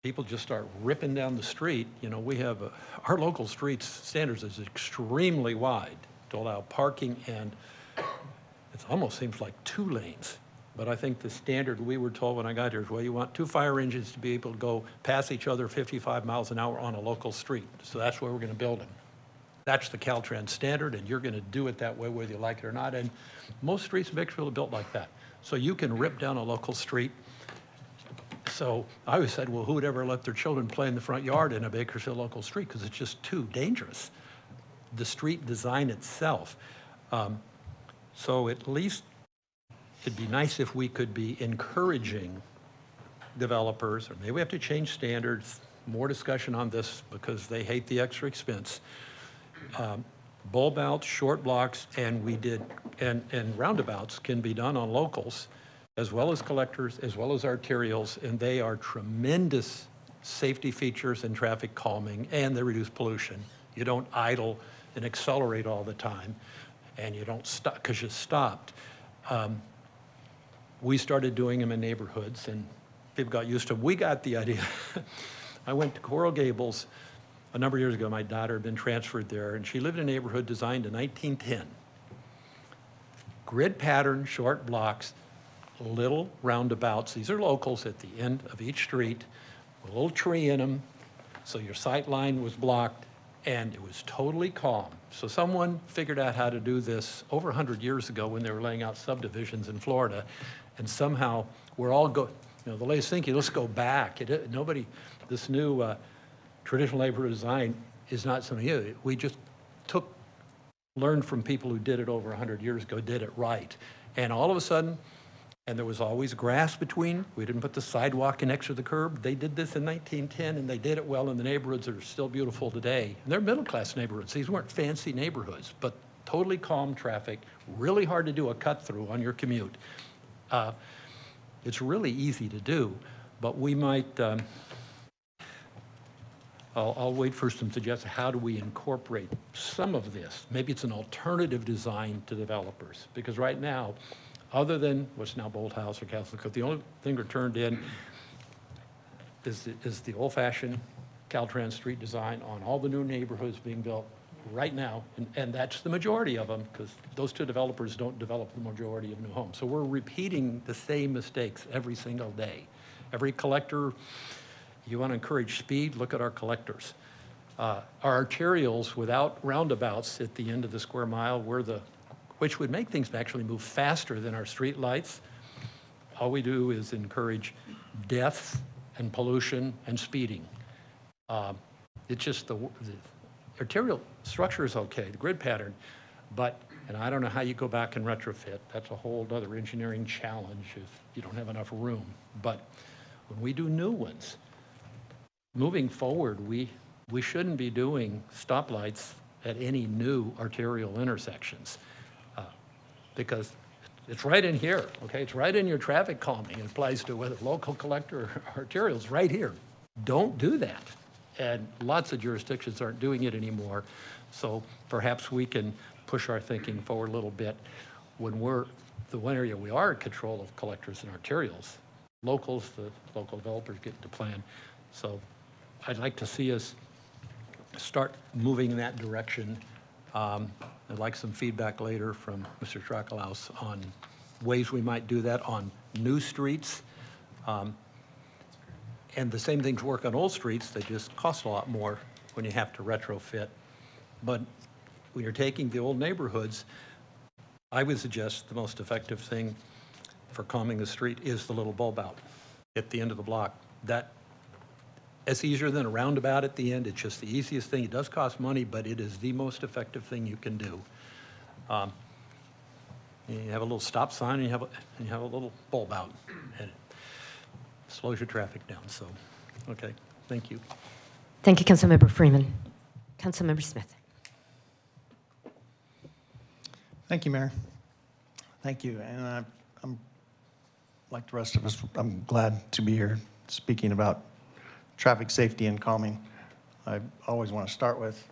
people just start ripping down the street. We have our local streets standards is extremely wide to allow parking, and it almost seems like 2 lanes. But I think the standard we were told when I got here is, well, you want 2 fire engines to be able to go past each other 55 miles an hour on a local street. So that's where we're going to build them. That's the Caltrans standard, and you're going to do it that way whether you like it or not. And most streets in Bakersfield are built like that. So you can rip down a local street. So I always said, well, who would ever let their children play in the front yard in a Bakersfield local street? Because it's just too dangerous. The street design itself. So at least it'd be nice if we could be encouraging developers, or maybe we have to change standards, more discussion on this because they hate the extra expense. Bulb outs, short blocks, and roundabouts can be done on locals, as well as collectors, as well as arterials, and they are tremendous safety features and traffic calming, and they reduce pollution. You don't idle and accelerate all the time, and you don't stop because you stopped. We started doing them in neighborhoods, and people got used to them. We got the idea. I went to Coral Gables a number of years ago. My daughter had been transferred there, and she lived in a neighborhood designed in 1910. Grid pattern, short blocks, little roundabouts. These are locals at the end of each street, with a little tree in them, so your sight line was blocked, and it was totally calm. So someone figured out how to do this over 100 years ago when they were laying out subdivisions in Florida, and somehow we're all the latest thinking, let's go back. This new traditional neighborhood design is not something new. We just learned from people who did it over 100 years ago, did it right. And all of a sudden, and there was always grass between. We didn't put the sidewalk in next to the curb. They did this in 1910, and they did it well in the neighborhoods that are still beautiful today. And they're middle-class neighborhoods. These weren't fancy neighborhoods, but totally calm traffic, really hard to do a cut-through on your commute. It's really easy to do, but we might, I'll wait for some suggestions. How do we incorporate some of this? Maybe it's an alternative design to developers, because right now, other than what's now Bolthouse or Castle Cove, the only thing that turned in is the old-fashioned Caltrans street design on all the new neighborhoods being built right now, and that's the majority of them, because those two developers don't develop the majority of new homes. So we're repeating the same mistakes every single day. Every collector, you want to encourage speed, look at our collectors. Our arterials without roundabouts at the end of the square mile, which would make things actually move faster than our street lights. All we do is encourage death and pollution and speeding. It's just the arterial structure is okay, the grid pattern, and I don't know how you go back and retrofit. That's a whole other engineering challenge if you don't have enough room. But when we do new ones, moving forward, we shouldn't be doing stoplights at any new arterial intersections because it's right in here, okay? It's right in your traffic calming. It applies to whether local collector or arterials right here. Don't do that. And lots of jurisdictions aren't doing it anymore. So perhaps we can push our thinking forward a little bit when the one area we are in control of collectors and arterials. Locals, the local developers get to plan. So I'd like to see us start moving in that direction. I'd like some feedback later from Mr. Stracklaus on ways we might do that on new streets. And the same things work on old streets, they just cost a lot more when you have to retrofit. But when you're taking the old neighborhoods, I would suggest the most effective thing for calming the street is the little bulb out at the end of the block. It's easier than a roundabout at the end. It's just the easiest thing. It does cost money, but it is the most effective thing you can do. You have a little stop sign, and you have a little bulb out, and it slows your traffic down. So, okay, thank you. Thank you, Councilmember Freeman. Councilmember Smith. Thank you, Mayor. Thank you. And I'm like the rest of us, I'm glad to be here speaking about traffic safety and calming. I always want to start with,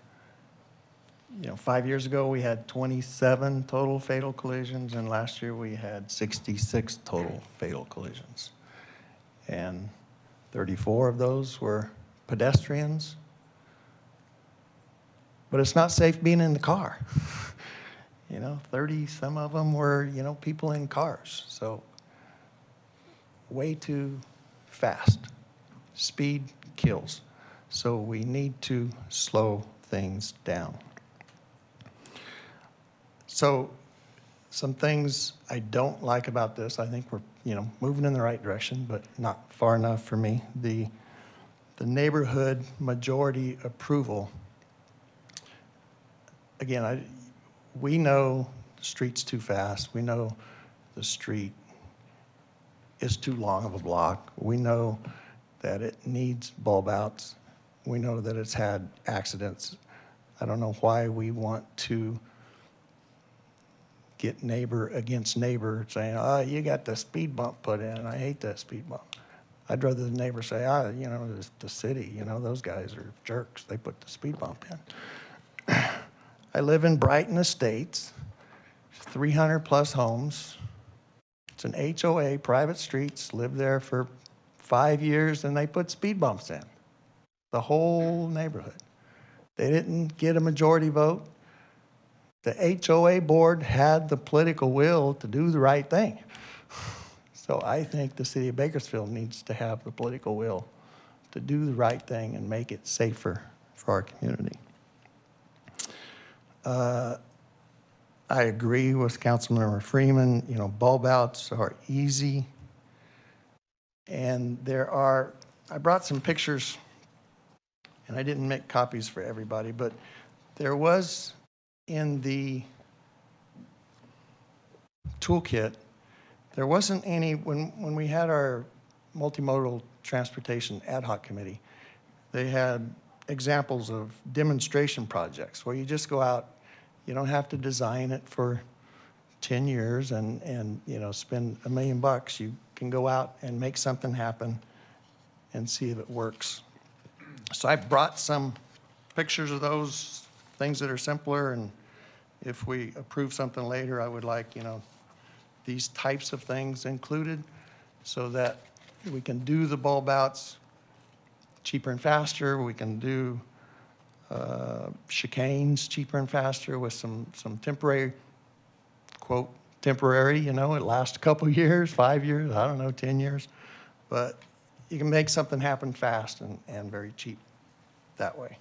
5 years ago we had 27 total fatal collisions, and last year we had 66 total fatal collisions. And 34 of those were pedestrians. But it's not safe being in the car. 30, some of them were, people in cars. So way too fast. Speed kills. So we need to slow things down. So some things I don't like about this, I think we're, moving in the right direction, but not far enough for me. The neighborhood majority approval, again, we know the street's too fast. We know the street is too long of a block. We know that it needs bulb outs we know that it's had accidents. I don't know why we want to get neighbor against neighbor saying, oh, you got the speed bump put in. I hate that speed bump. I'd rather the neighbor say, you know, the city, you know, those guys are jerks. They put the speed bump in. I live in Brighton Estates, 300 plus homes. It's an HOA, private streets, lived there for 5 years, and they put speed bumps in. The whole neighborhood. They didn't get a majority vote. The HOA board had the political will to do the right thing. So I think the city of Bakersfield needs to have the political will to do the right thing and make it safer for our community. I agree with Councilmember Freeman. You know, bulb outs are easy. And I brought some pictures, and I didn't make copies for everybody, but there was in the toolkit, there wasn't any, when we had our multimodal transportation ad hoc committee, they had examples of demonstration projects where you just go out, you don't have to design it for 10 years and you know, spend $1 million. You can go out and make something happen and see if it works. So I brought some pictures of those things that are simpler, and if we approve something later, I would like, you know, these types of things included so that we can do the bulb outs cheaper and faster. We can do chicanes cheaper and faster with some temporary, quote, temporary, you know, it lasts a couple years, 5 years, I don't know, 10 years. But you can make something happen fast and very cheap that way.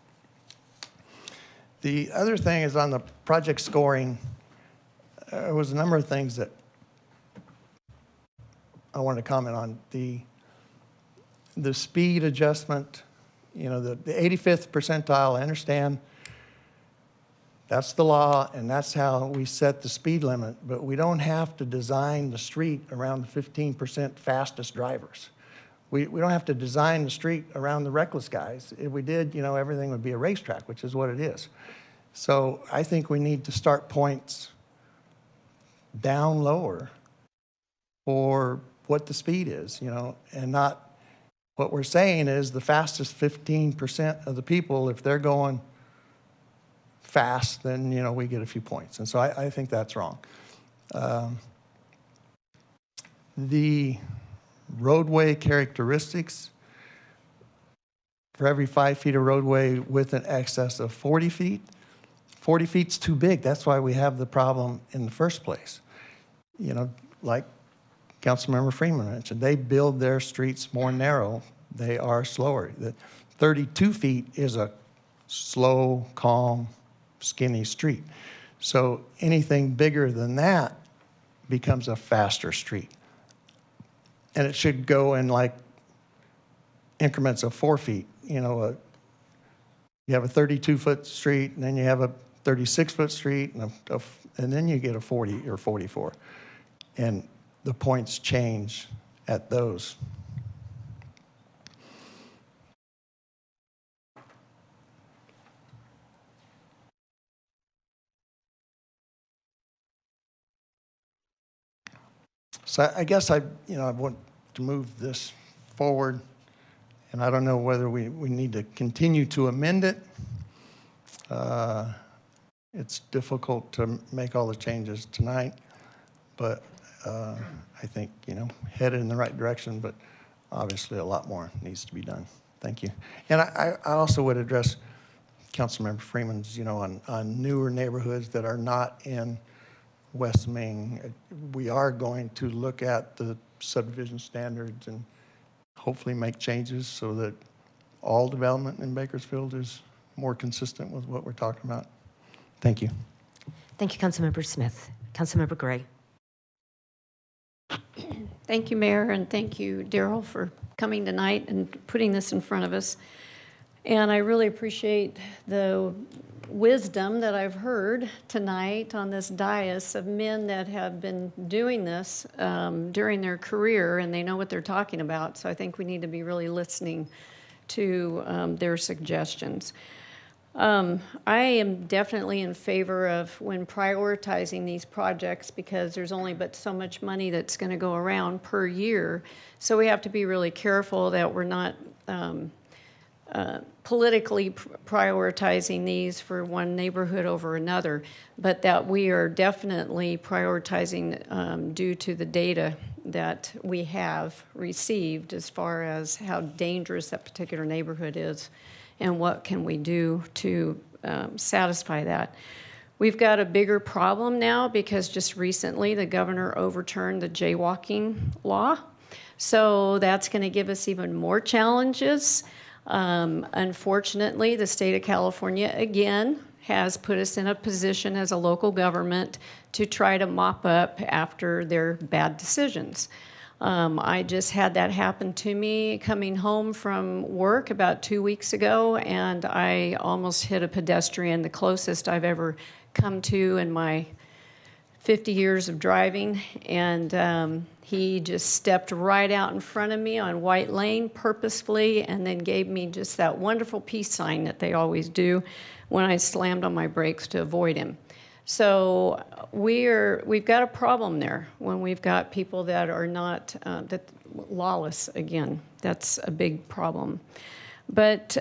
The other thing is on the project scoring, there was a number of things that I wanted to comment on. The speed adjustment, you know, the 85th percentile, I understand that's the law and that's how we set the speed limit, but we don't have to design the street around the 15% fastest drivers. We don't have to design the street around the reckless guys. If we did, you know, everything would be a racetrack, which is what it is. So I think we need to start points down lower for what the speed is, you know, and not, what we're saying is the fastest 15% of the people, if they're going fast, then, you know, we get a few points. And so I think that's wrong. The roadway characteristics, for every 5 feet of roadway with an excess of 40 feet, 40 feet's too big. That's why we have the problem in the first place. You know, like Councilmember Freeman mentioned, they build their streets more narrow. They are slower. The 32 feet is a slow, calm, skinny street. So anything bigger than that becomes a faster street. And it should go in like increments of 4 feet. You know, you have a 32-foot street, and then you have a 36-foot street, and then you get a 40 or 44. And the points change at those. So I guess I want to move this forward, and I don't know whether we need to continue to amend it. It's difficult to make all the changes tonight, but I think, you know, headed in the right direction, but obviously a lot more needs to be done. Thank you. And I also would address Councilmember Freeman's, you know, on newer neighborhoods that are not in West Ming. We are going to look at the subdivision standards and hopefully make changes so that all development in Bakersfield is more consistent with what we're talking about. Thank you. Thank you, Councilmember Smith. Councilmember Gray. Thank you, Mayor, and thank you, Daryl, for coming tonight and putting this in front of us. And I really appreciate the wisdom that I've heard tonight on this dais of men that have been doing this during their career, and they know what they're talking about. So I think we need to be really listening to their suggestions. I am definitely in favor of when prioritizing these projects, because there's only but so much money that's going to go around per year. So we have to be really careful that we're not politically prioritizing these for one neighborhood over another, but that we are definitely prioritizing due to the data that we have received as far as how dangerous that particular neighborhood is and what can we do to satisfy that. We've got a bigger problem now because just recently the governor overturned the jaywalking law. So that's going to give us even more challenges. Unfortunately, the state of California, again, has put us in a position as a local government to try to mop up after their bad decisions. I just had that happen to me coming home from work about 2 weeks ago, and I almost hit a pedestrian, the closest I've ever come to in my 50 years of driving, and he just stepped right out in front of me on White Lane purposefully and then gave me just that wonderful peace sign that they always do when I slammed on my brakes to avoid him. So we've got a problem there when we've got people that are not that lawless again. That's a big problem. But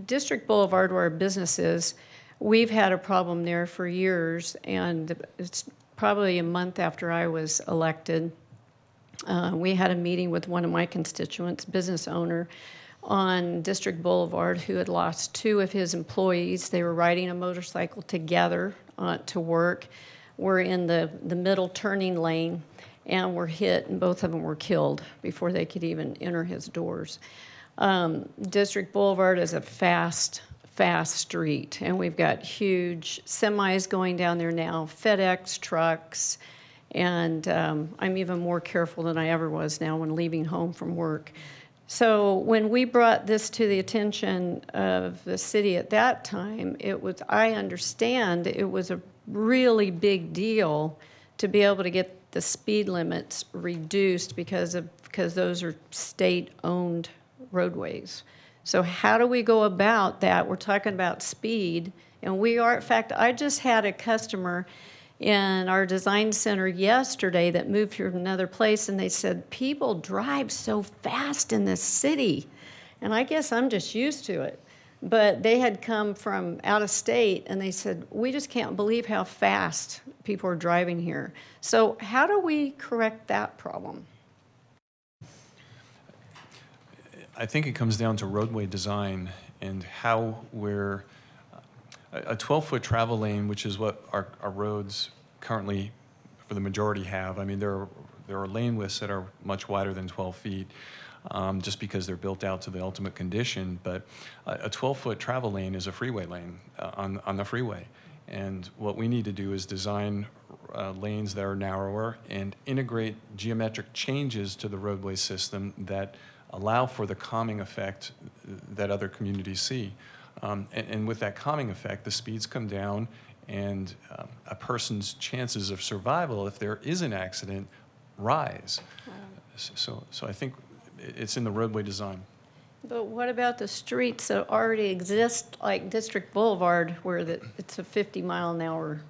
District Boulevard, where our business is, we've had a problem there for years, and it's probably a month after I was elected. We had a meeting with one of my constituents, business owner, on District Boulevard, who had lost 2 of his employees. They were riding a motorcycle together to work. We're in the middle turning lane and were hit, and both of them were killed before they could even enter his doors. District Boulevard is a fast street, and we've got huge semis going down there now, FedEx trucks, and I'm even more careful than I ever was now when leaving home from work. So when we brought this to the attention of the city at that time, I understand it was a really big deal to be able to get the speed limits reduced because those are state-owned roadways. So how do we go about that? We're talking about speed, and we are, in fact, I just had a customer in our design center yesterday that moved from another place, and they said, people drive so fast in this city. And I guess I'm just used to it. But they had come from out of state, and they said, we just can't believe how fast people are driving here. So how do we correct that problem? I think it comes down to roadway design and how we're a 12-foot travel lane, which is what our roads currently, for the majority, have. I mean, there are lane widths that are much wider than 12 feet, just because they're built out to the ultimate condition. But a 12-foot travel lane is a freeway lane on the freeway. And what we need to do is design lanes that are narrower and integrate geometric changes to the roadway system that allow for the calming effect that other communities see. And with that calming effect, the speeds come down, and a person's chances of survival, if there is an accident, rise. So I think it's in the roadway design. But what about the streets that already exist, like District Boulevard, where it's a 50-mile-an-hour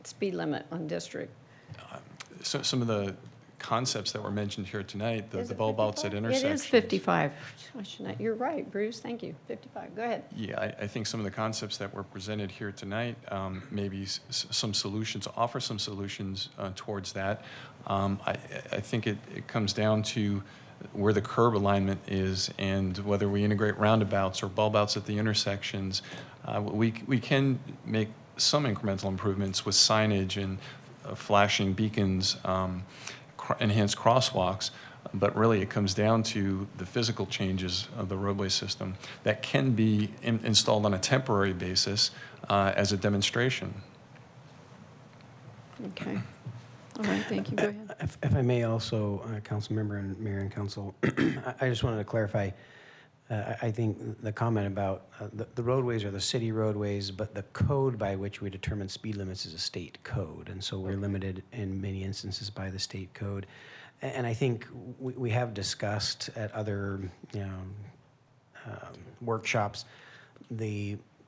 speed limit on District? So some of the concepts that were mentioned here tonight, the bulb outs at intersections. It is 55. You're right, Bruce. Thank you. 55. Go ahead. Yeah, I think some of the concepts that were presented here tonight, maybe some solutions, offer some solutions towards that. I think it comes down to where the curb alignment is and whether we integrate roundabouts or bulb outs at the intersections. We can make some incremental improvements with signage and flashing beacons, enhanced crosswalks, but really it comes down to the physical changes of the roadway system that can be installed on a temporary basis as a demonstration. Okay. All right, thank you. Go ahead. If I may also, Council Member and Mayor and Council, I just wanted to clarify, I think the comment about the roadways are the city roadways, but the code by which we determine speed limits is a state code. And so we're limited in many instances by the state code. And I think we have discussed at other, workshops,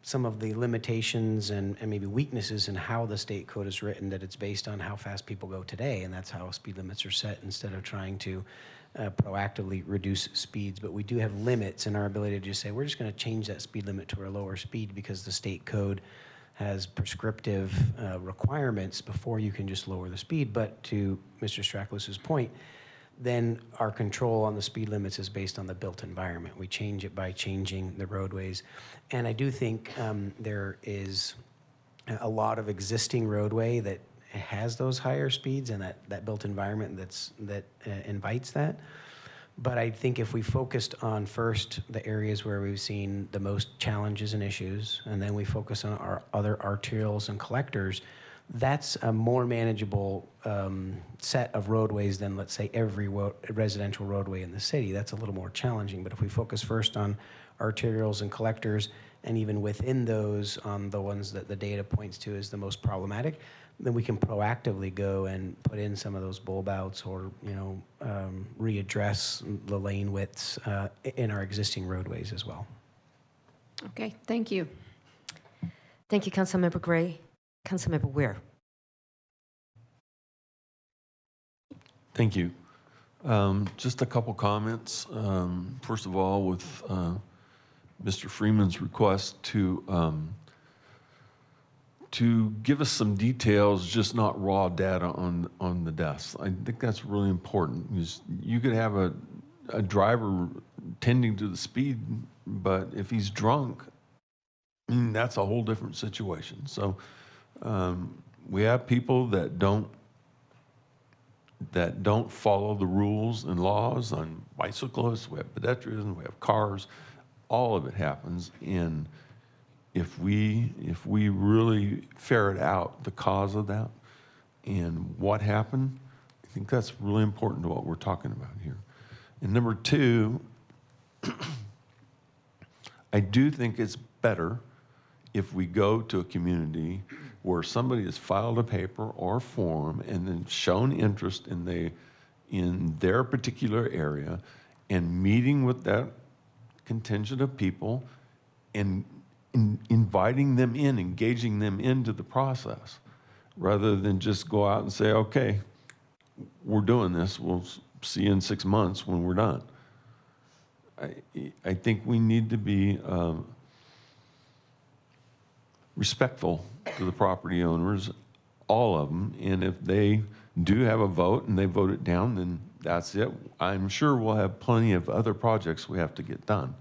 some of the limitations and maybe weaknesses in how the state code is written, that it's based on how fast people go today, and that's how speed limits are set instead of trying to proactively reduce speeds. But we do have limits in our ability to just say, we're just going to change that speed limit to a lower speed because the state code has prescriptive requirements before you can just lower the speed. But to Mr. Stracklus's point, then our control on the speed limits is based on the built environment. We change it by changing the roadways. And I do think there is a lot of existing roadway that has those higher speeds and that built environment that invites that. But I think if we focused on first the areas where we've seen the most challenges and issues, and then we focus on our other arterials and collectors, that's a more manageable set of roadways than, let's say, every residential roadway in the city. That's a little more challenging. But if we focus first on arterials and collectors, and even within those, on the ones that the data points to as the most problematic, then we can proactively go and put in some of those bulb outs or, readdress the lane widths in our existing roadways as well. Okay, thank you. Thank you, Councilmember Gray. Councilmember Weir. Thank you. Just a couple comments. First of all, with Mr. Freeman's request to give us some details, just not raw data on the deaths. I think that's really important. Because you could have a driver tending to the speed, but if he's drunk, that's a whole different situation. So we have people that don't follow the rules and laws on bicyclists, we have pedestrians, we have cars, all of it happens. And if we really ferret out the cause of that and what happened, I think that's really important to what we're talking about here. And number two, I do think it's better if we go to a community where somebody has filed a paper or form and then shown interest in their particular area, and meeting with that contingent of people and inviting them in, engaging them into the process, rather than just go out and say, okay, we're doing this, we'll see you in 6 months when we're done. I think we need to be respectful to the property owners, all of them, and if they do have a vote and they vote it down, then that's it. I'm sure we'll have plenty of other projects we have to get done.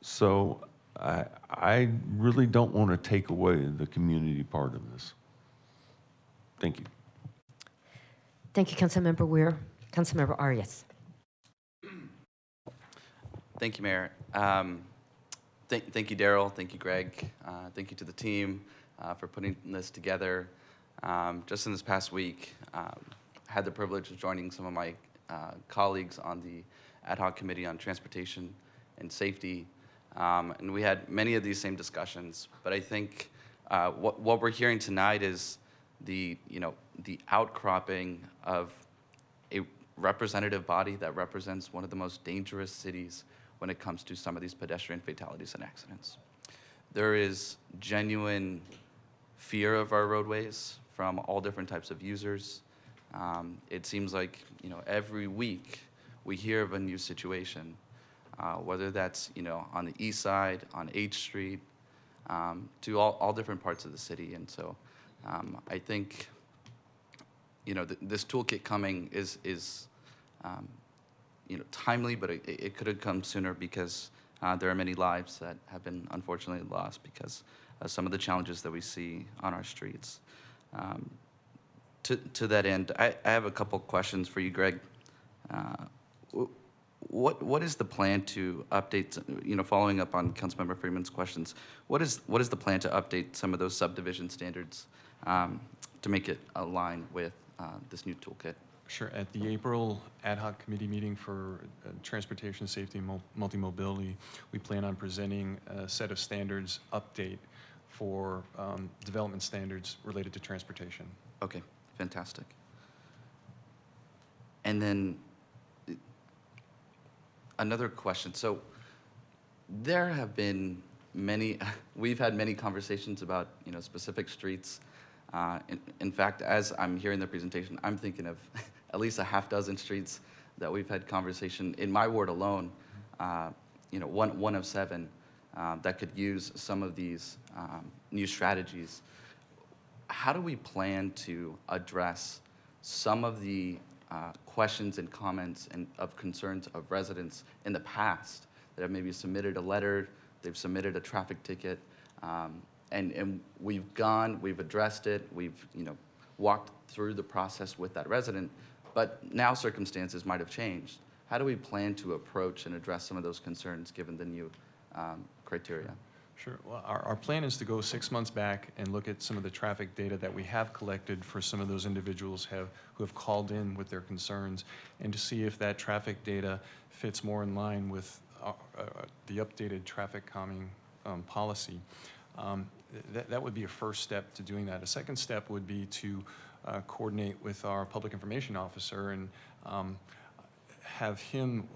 So I really don't want to take away the community part of this. Thank you. Thank you, Councilmember Weir. Councilmember Arias. Thank you, Mayor. Thank you, Daryl. Thank you, Greg. Thank you to the team for putting this together. Just in this past week, I had the privilege of joining some of my colleagues on the ad hoc committee on transportation and safety, and we had many of these same discussions. But I think what we're hearing tonight is the outcropping of a representative body that represents one of the most dangerous cities when it comes to some of these pedestrian fatalities and accidents. There is genuine fear of our roadways from all different types of users. It seems like every week we hear of a new situation, whether that's on the east side, on H Street, to all different parts of the city. And so I think this toolkit coming is timely, but it could have come sooner because there are many lives that have been unfortunately lost because of some of the challenges that we see on our streets. To that end, I have a couple questions for you, Greg. What is the plan to update? Following up on Councilmember Freeman's questions, what is the plan to update some of those subdivision standards to make it align with this new toolkit? Sure. At the April ad hoc committee meeting for transportation safety and multi-mobility, we plan on presenting a set of standards update for development standards related to transportation. Okay, fantastic. And then another question. So there have been many, we've had many conversations about, specific streets. In fact, as I'm hearing the presentation, I'm thinking of at least a half dozen streets that we've had conversation in my ward alone, one of 7 that could use some of these new strategies. How do we plan to address some of the questions and comments and of concerns of residents in the past that have maybe submitted a letter, they've submitted a traffic ticket, and we've addressed it, we've walked through the process with that resident, but now circumstances might have changed. How do we plan to approach and address some of those concerns given the new criteria? Sure. Well, our plan is to go 6 months back and look at some of the traffic data that we have collected for some of those individuals who have called in with their concerns, and to see if that traffic data fits more in line with the updated traffic calming policy. That would be a first step to doing that. A second step would be to coordinate with our public information officer and have him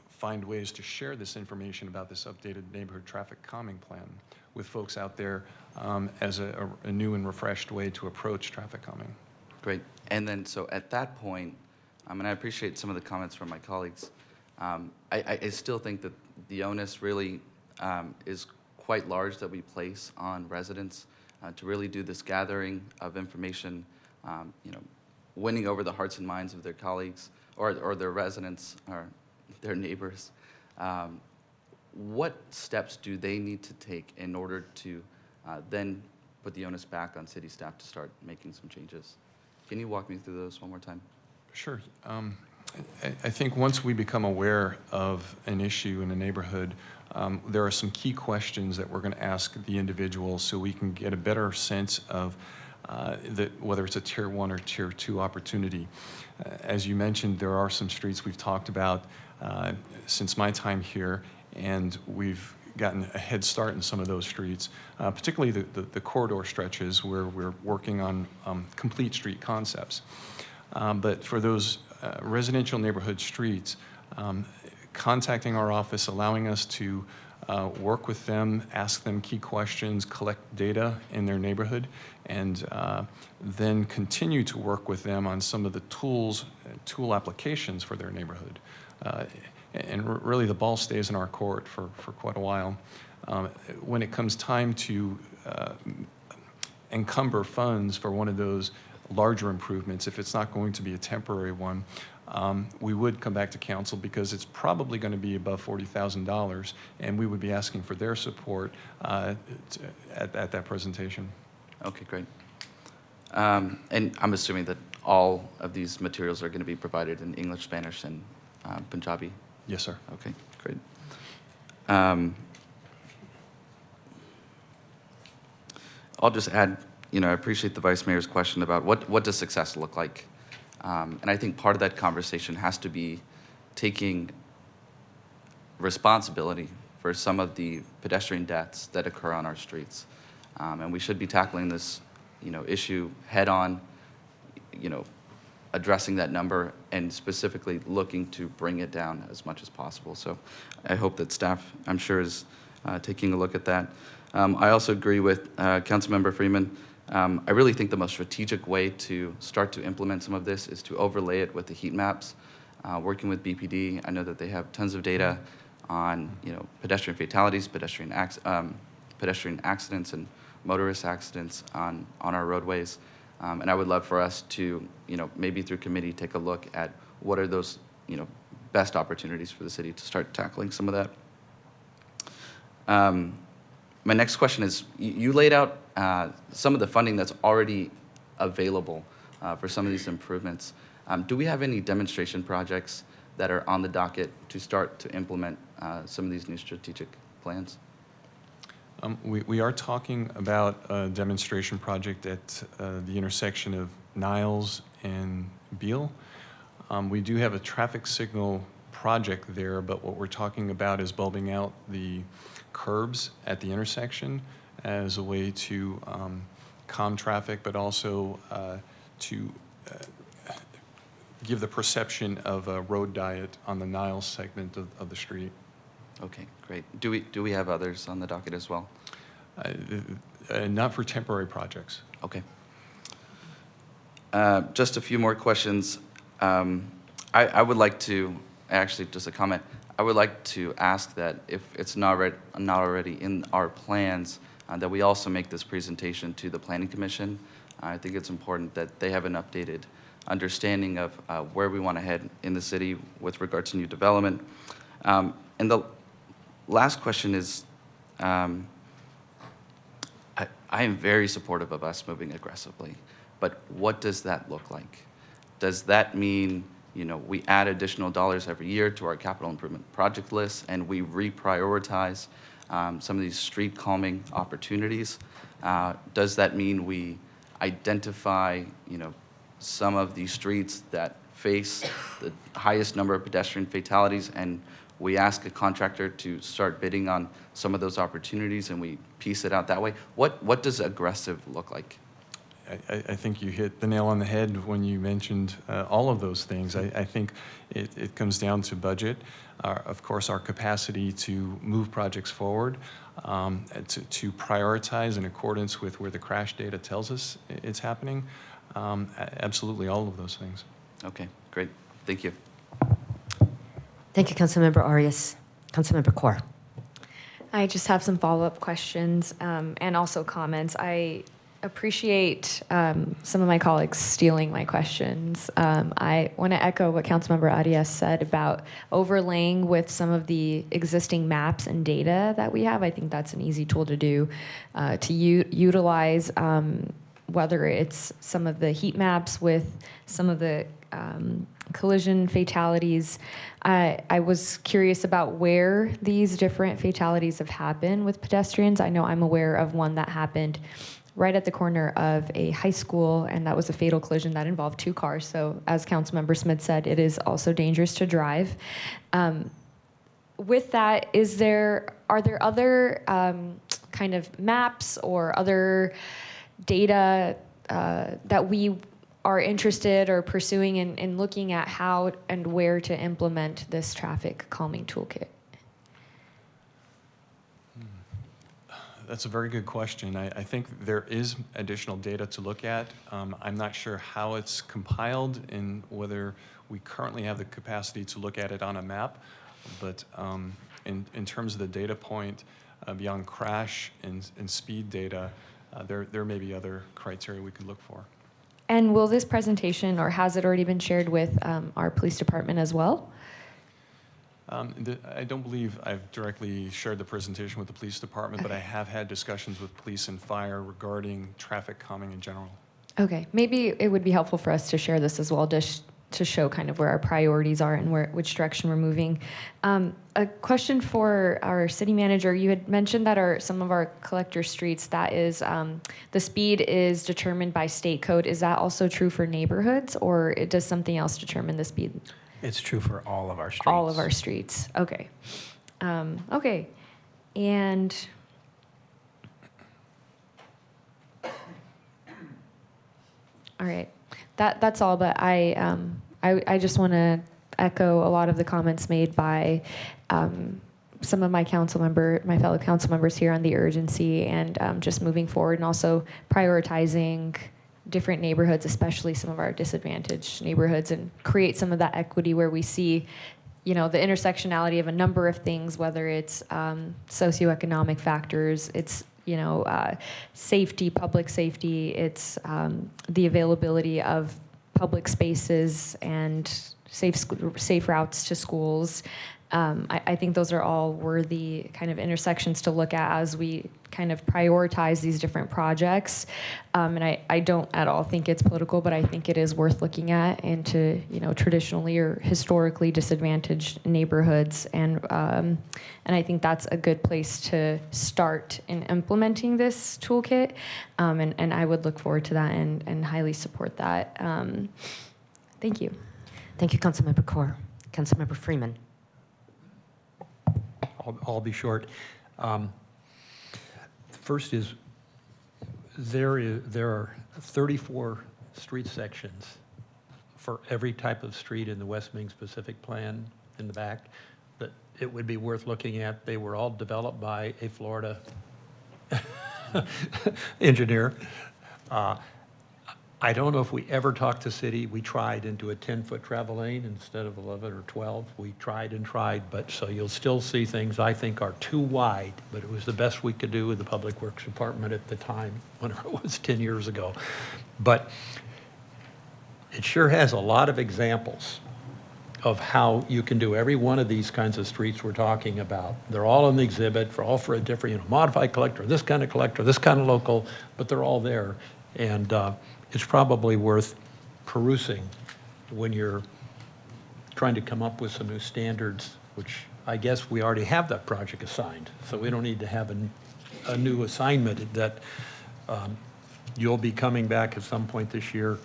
find ways to share this information about this updated neighborhood traffic calming plan with folks out there as a new and refreshed way to approach traffic calming. Great. And then, so at that point, and I appreciate some of the comments from my colleagues, I still think that the onus really is quite large that we place on residents to really do this gathering of information, winning over the hearts and minds of their colleagues or their residents or their neighbors. What steps do they need to take in order to then put the onus back on city staff to start making some changes? Can you walk me through those one more time? Sure. I think once we become aware of an issue in a neighborhood, there are some key questions that we're going to ask the individual so we can get a better sense of whether it's a Tier 1 or Tier 2 opportunity. As you mentioned, there are some streets we've talked about since my time here, and we've gotten a head start in some of those streets, particularly the corridor stretches where we're working on complete street concepts. But for those residential neighborhood streets, contacting our office, allowing us to work with them, ask them key questions, collect data in their neighborhood, and then continue to work with them on some of the tool applications for their neighborhood. And really the ball stays in our court for quite a while. When it comes time to encumber funds for one of those larger improvements, if it's not going to be a temporary one, we would come back to council because it's probably going to be above $40,000, and we would be asking for their support at that presentation. Okay, great. And I'm assuming that all of these materials are going to be provided in English, Spanish, and Punjabi? Yes, sir. Okay, great. I'll just add, I appreciate the Vice Mayor's question about what does success look like? And I think part of that conversation has to be taking responsibility for some of the pedestrian deaths that occur on our streets. And we should be tackling this, issue head on, addressing that number and specifically looking to bring it down as much as possible. So I hope that staff, I'm sure, is taking a look at that. I also agree with Councilmember Freeman. I really think the most strategic way to start to implement some of this is to overlay it with the heat maps. Working with BPD, I know that they have tons of data on pedestrian fatalities, pedestrian accidents, and motorist accidents on our roadways. And I would love for us to, maybe through committee, take a look at what are those, best opportunities for the city to start tackling some of that. My next question is, you laid out some of the funding that's already available for some of these improvements. Do we have any demonstration projects that are on the docket to start to implement some of these new strategic plans? We are talking about a demonstration project at the intersection of Niles and Beale. We do have a traffic signal project there, but what we're talking about is bulbing out the curbs at the intersection as a way to calm traffic, but also to give the perception of a road diet on the Niles segment of the street. Okay, great. Do we have others on the docket as well? Not for temporary projects. Okay. Just a few more questions. I would like to, actually, just a comment. I would like to ask that if it's not already in our plans, that we also make this presentation to the Planning Commission. I think it's important that they have an updated understanding of where we want to head in the city with regard to new development. And the last question is, I am very supportive of us moving aggressively, but what does that look like? Does that mean, you know, we add additional dollars every year to our capital improvement project list and we reprioritize some of these street calming opportunities? Does that mean we identify, you know, some of these streets that face the highest number of pedestrian fatalities and we ask a contractor to start bidding on some of those opportunities and we piece it out that way? What does aggressive look like? I think you hit the nail on the head when you mentioned all of those things. I think it comes down to budget, of course, our capacity to move projects forward, to prioritize in accordance with where the crash data tells us it's happening. Absolutely, all of those things. Okay, great. Thank you. Thank you, Councilmember Arias. Councilmember Corr. I just have some follow-up questions and also comments. I appreciate some of my colleagues stealing my questions. I want to echo what Councilmember Arias said about overlaying with some of the existing maps and data that we have. I think that's an easy tool to do, to utilize whether it's some of the heat maps with some of the collision fatalities. I was curious about where these different fatalities have happened with pedestrians. I know I'm aware of one that happened right at the corner of a high school, and that was a fatal collision that involved 2 cars. So as Councilmember Smith said, it is also dangerous to drive. With that, are there other kind of maps or other data that we are interested or pursuing in looking at how and where to implement this traffic calming toolkit? That's a very good question. I think there is additional data to look at. I'm not sure how it's compiled and whether we currently have the capacity to look at it on a map, but in terms of the data point, beyond crash and speed data, there may be other criteria we could look for. And will this presentation, or has it already been shared with our police department as well? I don't believe I've directly shared the presentation with the police department, but I have had discussions with police and fire regarding traffic calming in general. Okay, maybe it would be helpful for us to share this as well, just to show kind of where our priorities are and which direction we're moving. A question for our city manager. You had mentioned that some of our collector streets, that is, the speed is determined by state code. Is that also true for neighborhoods, or does something else determine the speed? It's true for all of our streets. All of our streets. Okay. Okay. And all right. That's all. But I just want to echo a lot of the comments made by some of my fellow council members here on the urgency and just moving forward, and also prioritizing different neighborhoods, especially some of our disadvantaged neighborhoods, and create some of that equity where we see, you know, the intersectionality of a number of things, whether it's socioeconomic factors, it's, you know, safety, public safety, it's the availability of public spaces and safe routes to schools. I think those are all worthy kind of intersections to look at as we kind of prioritize these different projects. And I don't at all think it's political, but I think it is worth looking at into, you know, traditionally or historically disadvantaged neighborhoods. And I think that's a good place to start in implementing this toolkit. And I would look forward to that and highly support that. Thank you. Thank you, Councilmember Corr. Councilmember Freeman. I'll be short. First is, there are 34 street sections for every type of street in the West Ming specific plan in the back. But it would be worth looking at. They were all developed by a Florida engineer. I don't know if we ever talked to city. We tried into a 10-foot travel lane instead of 11 or 12. We tried and tried, but so you'll still see things I think are too wide, but it was the best we could do with the Public Works Department at the time, whenever it was 10 years ago. But it sure has a lot of examples of how you can do every one of these kinds of streets we're talking about. They're all in the exhibit, for all for a different, modified collector, this kind of local, but they're all there. And it's probably worth perusing when you're trying to come up with some new standards, which I guess we already have that project assigned. So we don't need to have a new assignment that you'll be coming back at some point this year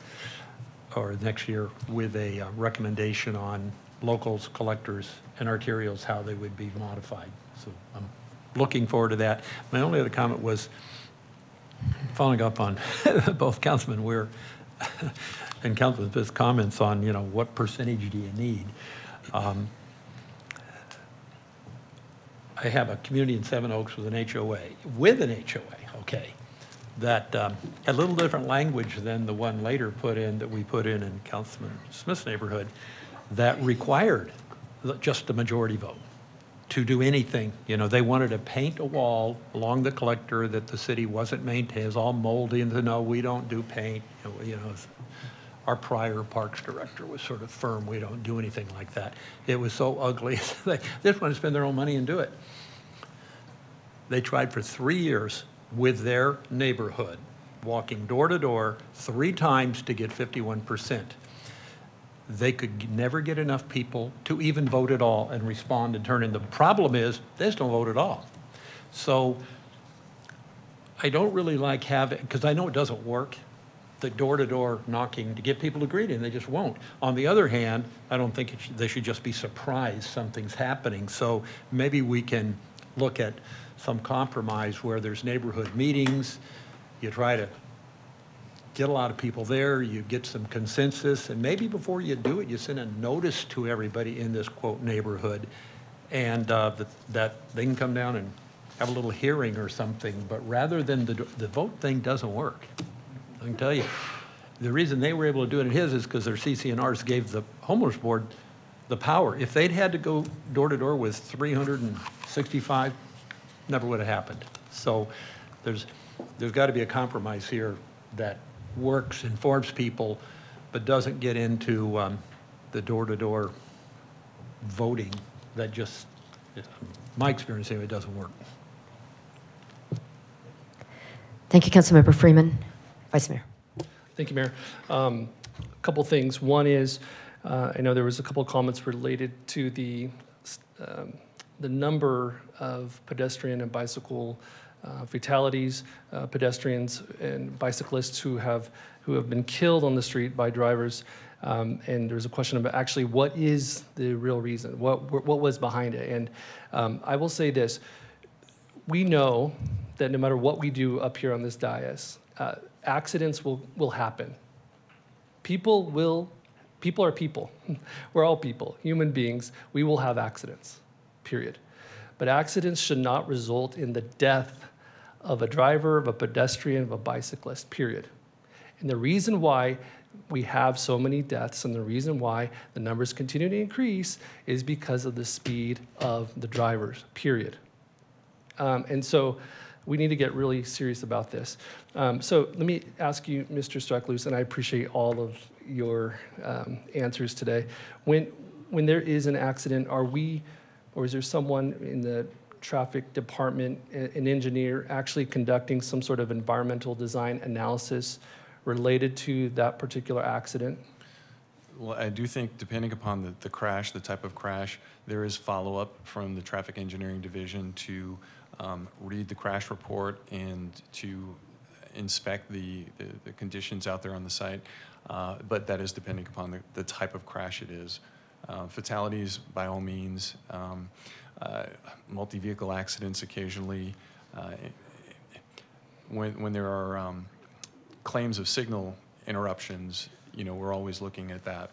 or next year with a recommendation on locals, collectors, and arterials, how they would be modified. So I'm looking forward to that. My only other comment was following up on both Councilman Weir and Councilman Smith's comments on, what percentage do you need? I have a community in Seven Oaks with an HOA, okay, that had a little different language than the one later that we put in Councilman Smith's neighborhood, that required just a majority vote to do anything. They wanted to paint a wall along the collector that the city wasn't maintaining. It was all moldy, and no, we don't do paint. Our prior parks director was sort of firm, we don't do anything like that. It was so ugly. They just want to spend their own money and do it. They tried for 3 years with their neighborhood, walking door to door 3 times to get 51%. They could never get enough people to even vote at all and respond and turn in. The problem is they just don't vote at all. So I don't really like having, because I know it doesn't work, the door-to-door knocking to get people to agree, and they just won't. On the other hand, I don't think they should just be surprised something's happening. So maybe we can look at some compromise where there's neighborhood meetings, you try to get a lot of people there, you get some consensus, and maybe before you do it, you send a notice to everybody in this, quote, neighborhood, and that they can come down and have a little hearing or something. But rather than the vote thing doesn't work. I can tell you, the reason they were able to do it in his is because their CCNRs gave the homeowners board the power. If they'd had to go door to door with 365, never would have happened. So there's got to be a compromise here that works, informs people, but doesn't get into the door-to-door voting that just, my experience anyway, doesn't work. Thank you, Councilmember Freeman. Vice Mayor. Thank you, Mayor. A couple things. One is, I know there was a couple comments related to the number of pedestrian and bicycle fatalities, pedestrians and bicyclists who have been killed on the street by drivers. And there's a question about actually what is the real reason? What was behind it? And I will say this: we know that no matter what we do up here on this dais, accidents will happen. People are people. We're all people, human beings. We will have accidents, period. But accidents should not result in the death of a driver, of a pedestrian, of a bicyclist, period. And the reason why we have so many deaths and the reason why the numbers continue to increase is because of the speed of the drivers, period. And so we need to get really serious about this. So let me ask you, Mr. Strackluce, and I appreciate all of your answers today. When there is an accident, are we, or is there someone in the traffic department, an engineer, actually conducting some sort of environmental design analysis related to that particular accident? Well, I do think, depending upon the crash, the type of crash, there is follow-up from the traffic engineering division to read the crash report and to inspect the conditions out there on the site. But that is depending upon the type of crash it is. Fatalities, by all means, multi-vehicle accidents occasionally. When there are claims of signal interruptions, we're always looking at that.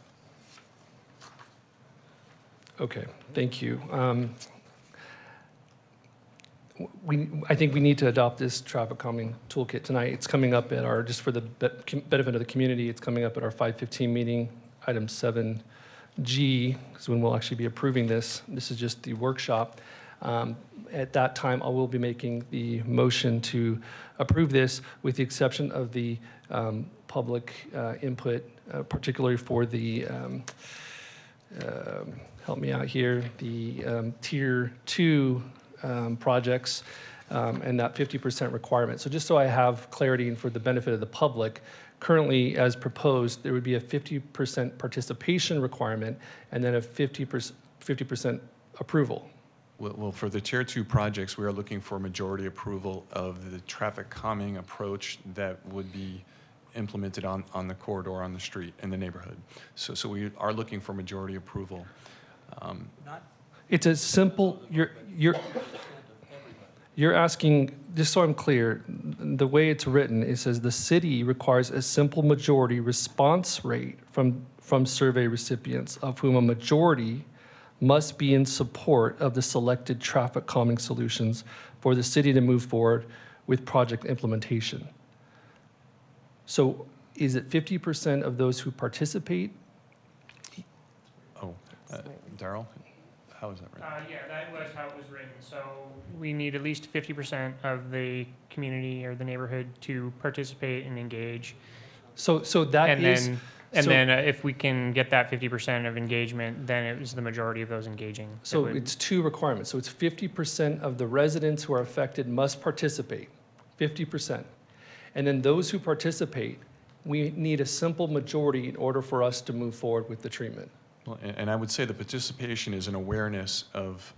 Okay, thank you. I think we need to adopt this traffic calming toolkit tonight. It's coming up at our, just for the benefit of the community, it's coming up at our 5:15 meeting, item 7G, is when we'll actually be approving this. This is just the workshop. At that time, I will be making the motion to approve this with the exception of the public input, particularly for the, help me out here, the Tier 2 projects and that 50% requirement. So just so I have clarity and for the benefit of the public, currently as proposed, there would be a 50% participation requirement and then a 50% approval. Well, for the Tier 2 projects, we are looking for majority approval of the traffic calming approach that would be implemented on the corridor, on the street, in the neighborhood. So we are looking for majority approval. It's a simple, you're asking, just so I'm clear, the way it's written, it says the city requires a simple majority response rate from survey recipients, of whom a majority must be in support of the selected traffic calming solutions for the city to move forward with project implementation. So is it 50% of those who participate? Oh, Darrell, how is that written? Yeah, that was how it was written. So we need at least 50% of the community or the neighborhood to participate and engage. So that is... And then if we can get that 50% of engagement, then it was the majority of those engaging. So it's two requirements. So it's 50% of the residents who are affected must participate, 50%. And then those who participate, we need a simple majority in order for us to move forward with the treatment. Well, and I would say the participation is an awareness of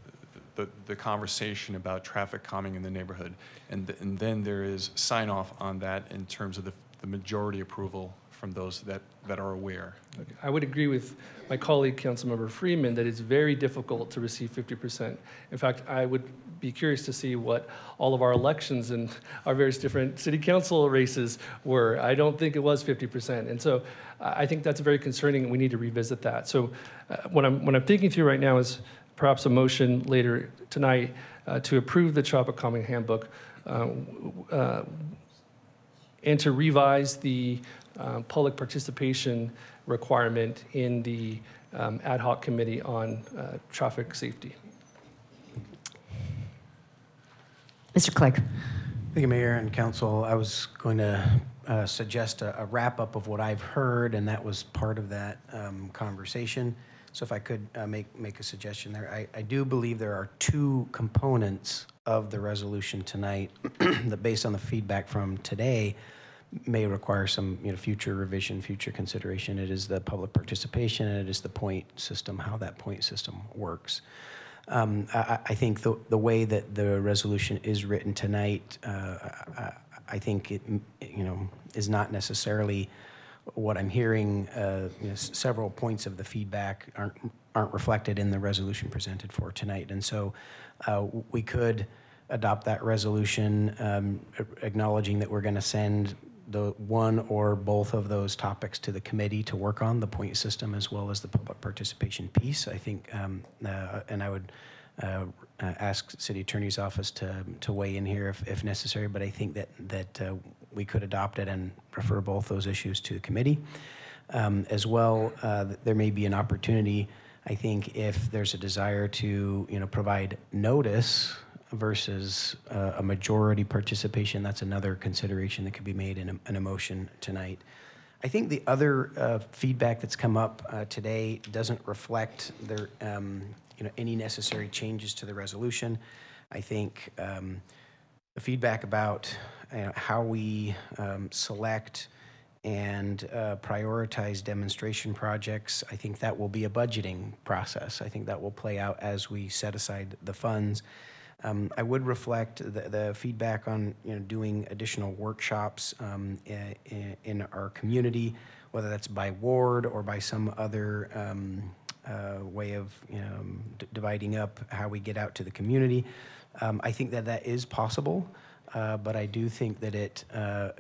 the conversation about traffic calming in the neighborhood. And then there is sign off on that in terms of the majority approval from those that are aware. Okay. I would agree with my colleague, Councilmember Freeman, that it's very difficult to receive 50%. In fact, I would be curious to see what all of our elections and our various different city council races were. I don't think it was 50%. And so I think that's very concerning and we need to revisit that. So what I'm thinking through right now is perhaps a motion later tonight to approve the traffic calming handbook and to revise the public participation requirement in the ad hoc committee on traffic safety. Mr. Clegg. Thank you, Mayor and Council. I was going to suggest a wrap-up of what I've heard, and that was part of that conversation. So if I could make a suggestion there. I do believe there are two components of the resolution tonight that, based on the feedback from today, may require some future revision, future consideration. It is the public participation, and it is the point system, how that point system works. I think the way that the resolution is written tonight, I think it is not necessarily what I'm hearing. Several points of the feedback aren't reflected in the resolution presented for tonight, and so we could adopt that resolution, acknowledging that we're going to send the one or both of those topics to the committee to work on, the point system as well as the public participation piece. I think, and I would ask City Attorney's Office to weigh in here if necessary, but I think that we could adopt it and refer both those issues to the committee. As well, there may be an opportunity, I think, if there's a desire to provide notice versus a majority participation. That's another consideration that could be made in a motion tonight. I think the other feedback that's come up today doesn't reflect any necessary changes to the resolution. I think the feedback about how we select and prioritize demonstration projects, I think that will be a budgeting process. I think that will play out as we set aside the funds. I would reflect the feedback on doing additional workshops in our community, whether that's by ward or by some other way of dividing up how we get out to the community. I think that is possible, but I do think that it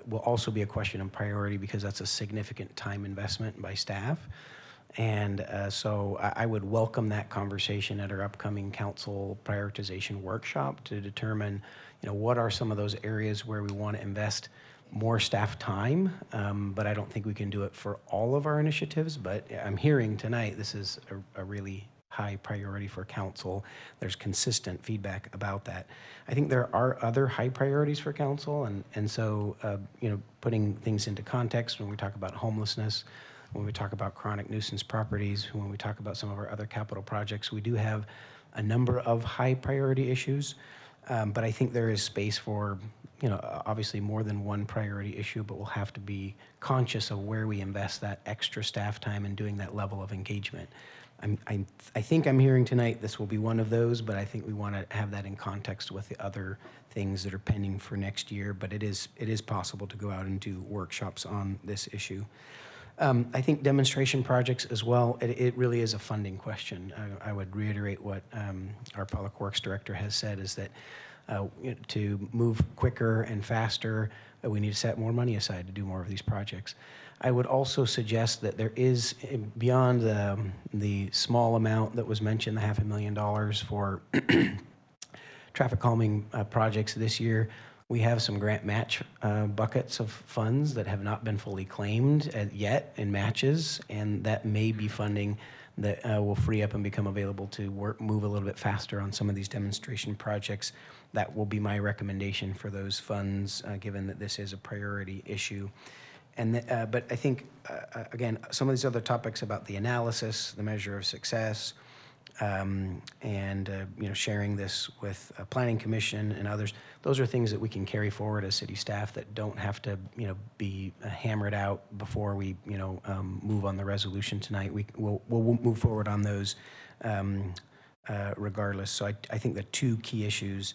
will also be a question of priority because that's a significant time investment by staff. And so I would welcome that conversation at our upcoming council prioritization workshop to determine, what are some of those areas where we want to invest more staff time, but I don't think we can do it for all of our initiatives. But I'm hearing tonight this is a really high priority for council. There's consistent feedback about that. I think there are other high priorities for council, and so putting things into context when we talk about homelessness, when we talk about chronic nuisance properties, when we talk about some of our other capital projects, we do have a number of high priority issues, but I think there is space for obviously more than one priority issue, but we'll have to be conscious of where we invest that extra staff time and doing that level of engagement. I think I'm hearing tonight this will be one of those, but I think we want to have that in context with the other things that are pending for next year. But it is possible to go out and do workshops on this issue. I think demonstration projects as well, it really is a funding question. I would reiterate what our Public Works Director has said, is that to move quicker and faster, we need to set more money aside to do more of these projects. I would also suggest that there is, beyond the small amount that was mentioned, the $500,000 for traffic calming projects this year, we have some grant match buckets of funds that have not been fully claimed yet in matches, and that may be funding that will free up and become available to move a little bit faster on some of these demonstration projects. That will be my recommendation for those funds, given that this is a priority issue. And but I think, again, some of these other topics about the analysis, the measure of success, and sharing this with a planning commission and others, those are things that we can carry forward as city staff that don't have to be hammered out before we move on the resolution tonight. We'll move forward on those regardless. So I think the two key issues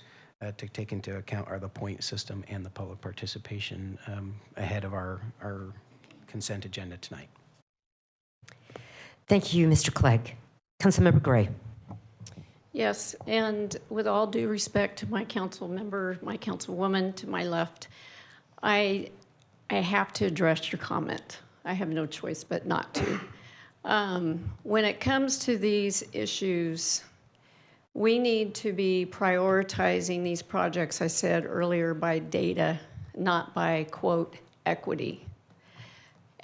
to take into account are the point system and the public participation ahead of our consent agenda tonight. Thank you, Mr. Clegg. Councilmember Gray. Yes, and with all due respect to my council member, my councilwoman to my left, I have to address your comment. I have no choice but not to. When it comes to these issues, we need to be prioritizing these projects, I said earlier, by data, not by, quote, equity.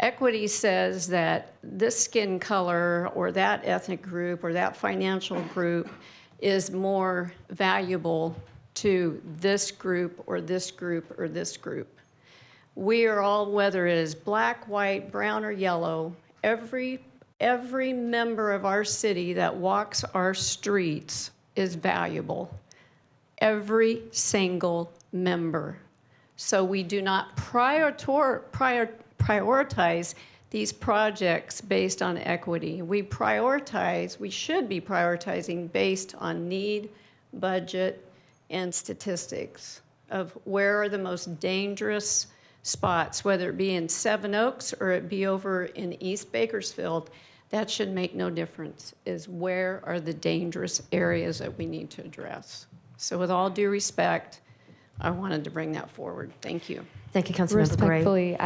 Equity says that this skin color or that ethnic group or that financial group is more valuable to this group or this group or this group. We are all, whether it is black, white, brown, or yellow, every member of our city that walks our streets is valuable. Every single member. So we do not prioritize these projects based on equity. We should be prioritizing based on need, budget, and statistics of where are the most dangerous spots, whether it be in Seven Oaks or it be over in East Bakersfield. That should make no difference, is where are the dangerous areas that we need to address. So with all due respect, I wanted to bring that forward. Thank you. Thank you, Councilmember Gray. Respectfully,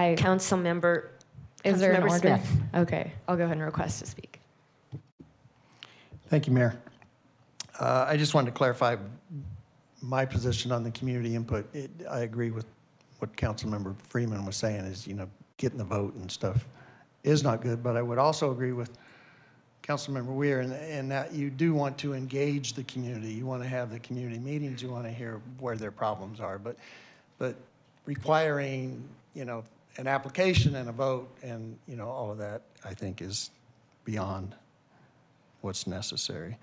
Is there an order? Smith. Okay, I'll go ahead and request to speak. Thank you, Mayor. I just wanted to clarify my position on the community input. I agree with what Councilmember Freeman was saying, is, getting the vote and stuff is not good, but I would also agree with Councilmember Weir in that you do want to engage the community. You want to have the community meetings. You want to hear where their problems are, but requiring, an application and a vote and, all of that, I think is beyond what's necessary.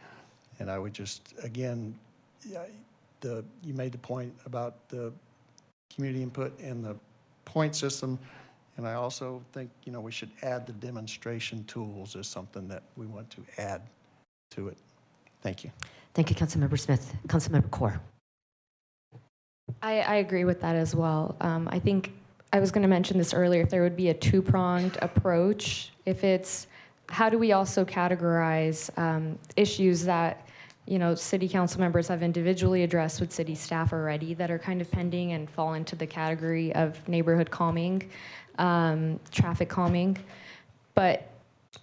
And I would just, again, you made the point about the community input and the point system. And I also think, we should add the demonstration tools as something that we want to add to it. Thank you. Thank you, Councilmember Smith. Councilmember Kaur. I agree with that as well. I think I was going to mention this earlier, if there would be a two-pronged approach, if it's how do we also categorize issues that city council members have individually addressed with city staff already that are kind of pending and fall into the category of neighborhood calming, traffic calming. But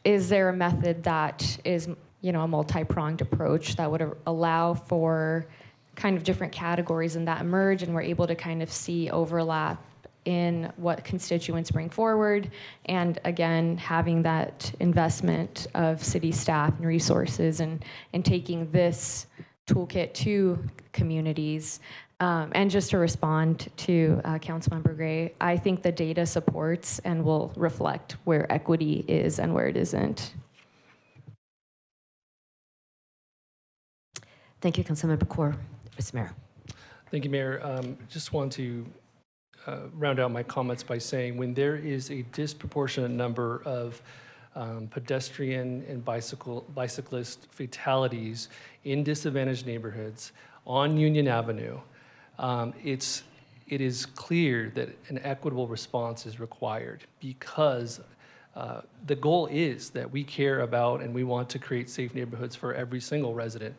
is there a method that is, a multi-pronged approach that would allow for kind of different categories and that emerge, and we're able to kind of see overlap in what constituents bring forward, and again, having that investment of city staff and resources and taking this toolkit to communities. And just to respond to Councilmember Gray, I think the data supports and will reflect where equity is and where it isn't. Thank you, Councilmember Kaur. Vice Mayor. Thank you, Mayor. Just want to round out my comments by saying when there is a disproportionate number of pedestrian and bicyclist fatalities in disadvantaged neighborhoods on Union Avenue, it is clear that an equitable response is required, because the goal is that we care about and we want to create safe neighborhoods for every single resident.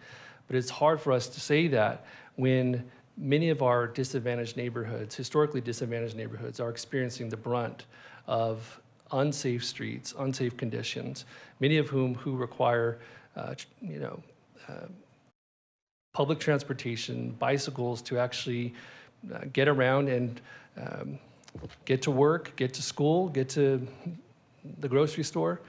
But it's hard for us to say that when many of our disadvantaged neighborhoods, historically disadvantaged neighborhoods, are experiencing the brunt of unsafe streets, unsafe conditions, many of whom require, public transportation, bicycles to actually get around and get to work, get to school, get to the grocery store.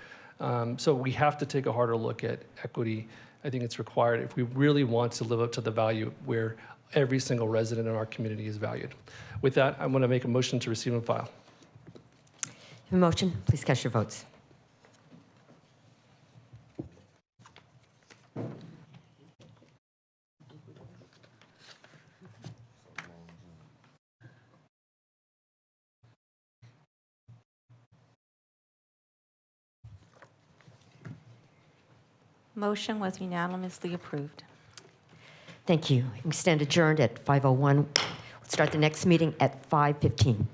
So we have to take a harder look at equity. I think it's required if we really want to live up to the value where every single resident in our community is valued. With that, I'm going to make a motion to receive and file. A motion, please cast your votes. Motion was unanimously approved. Thank you. We stand adjourned at 5:01. We'll start the next meeting at 5:15.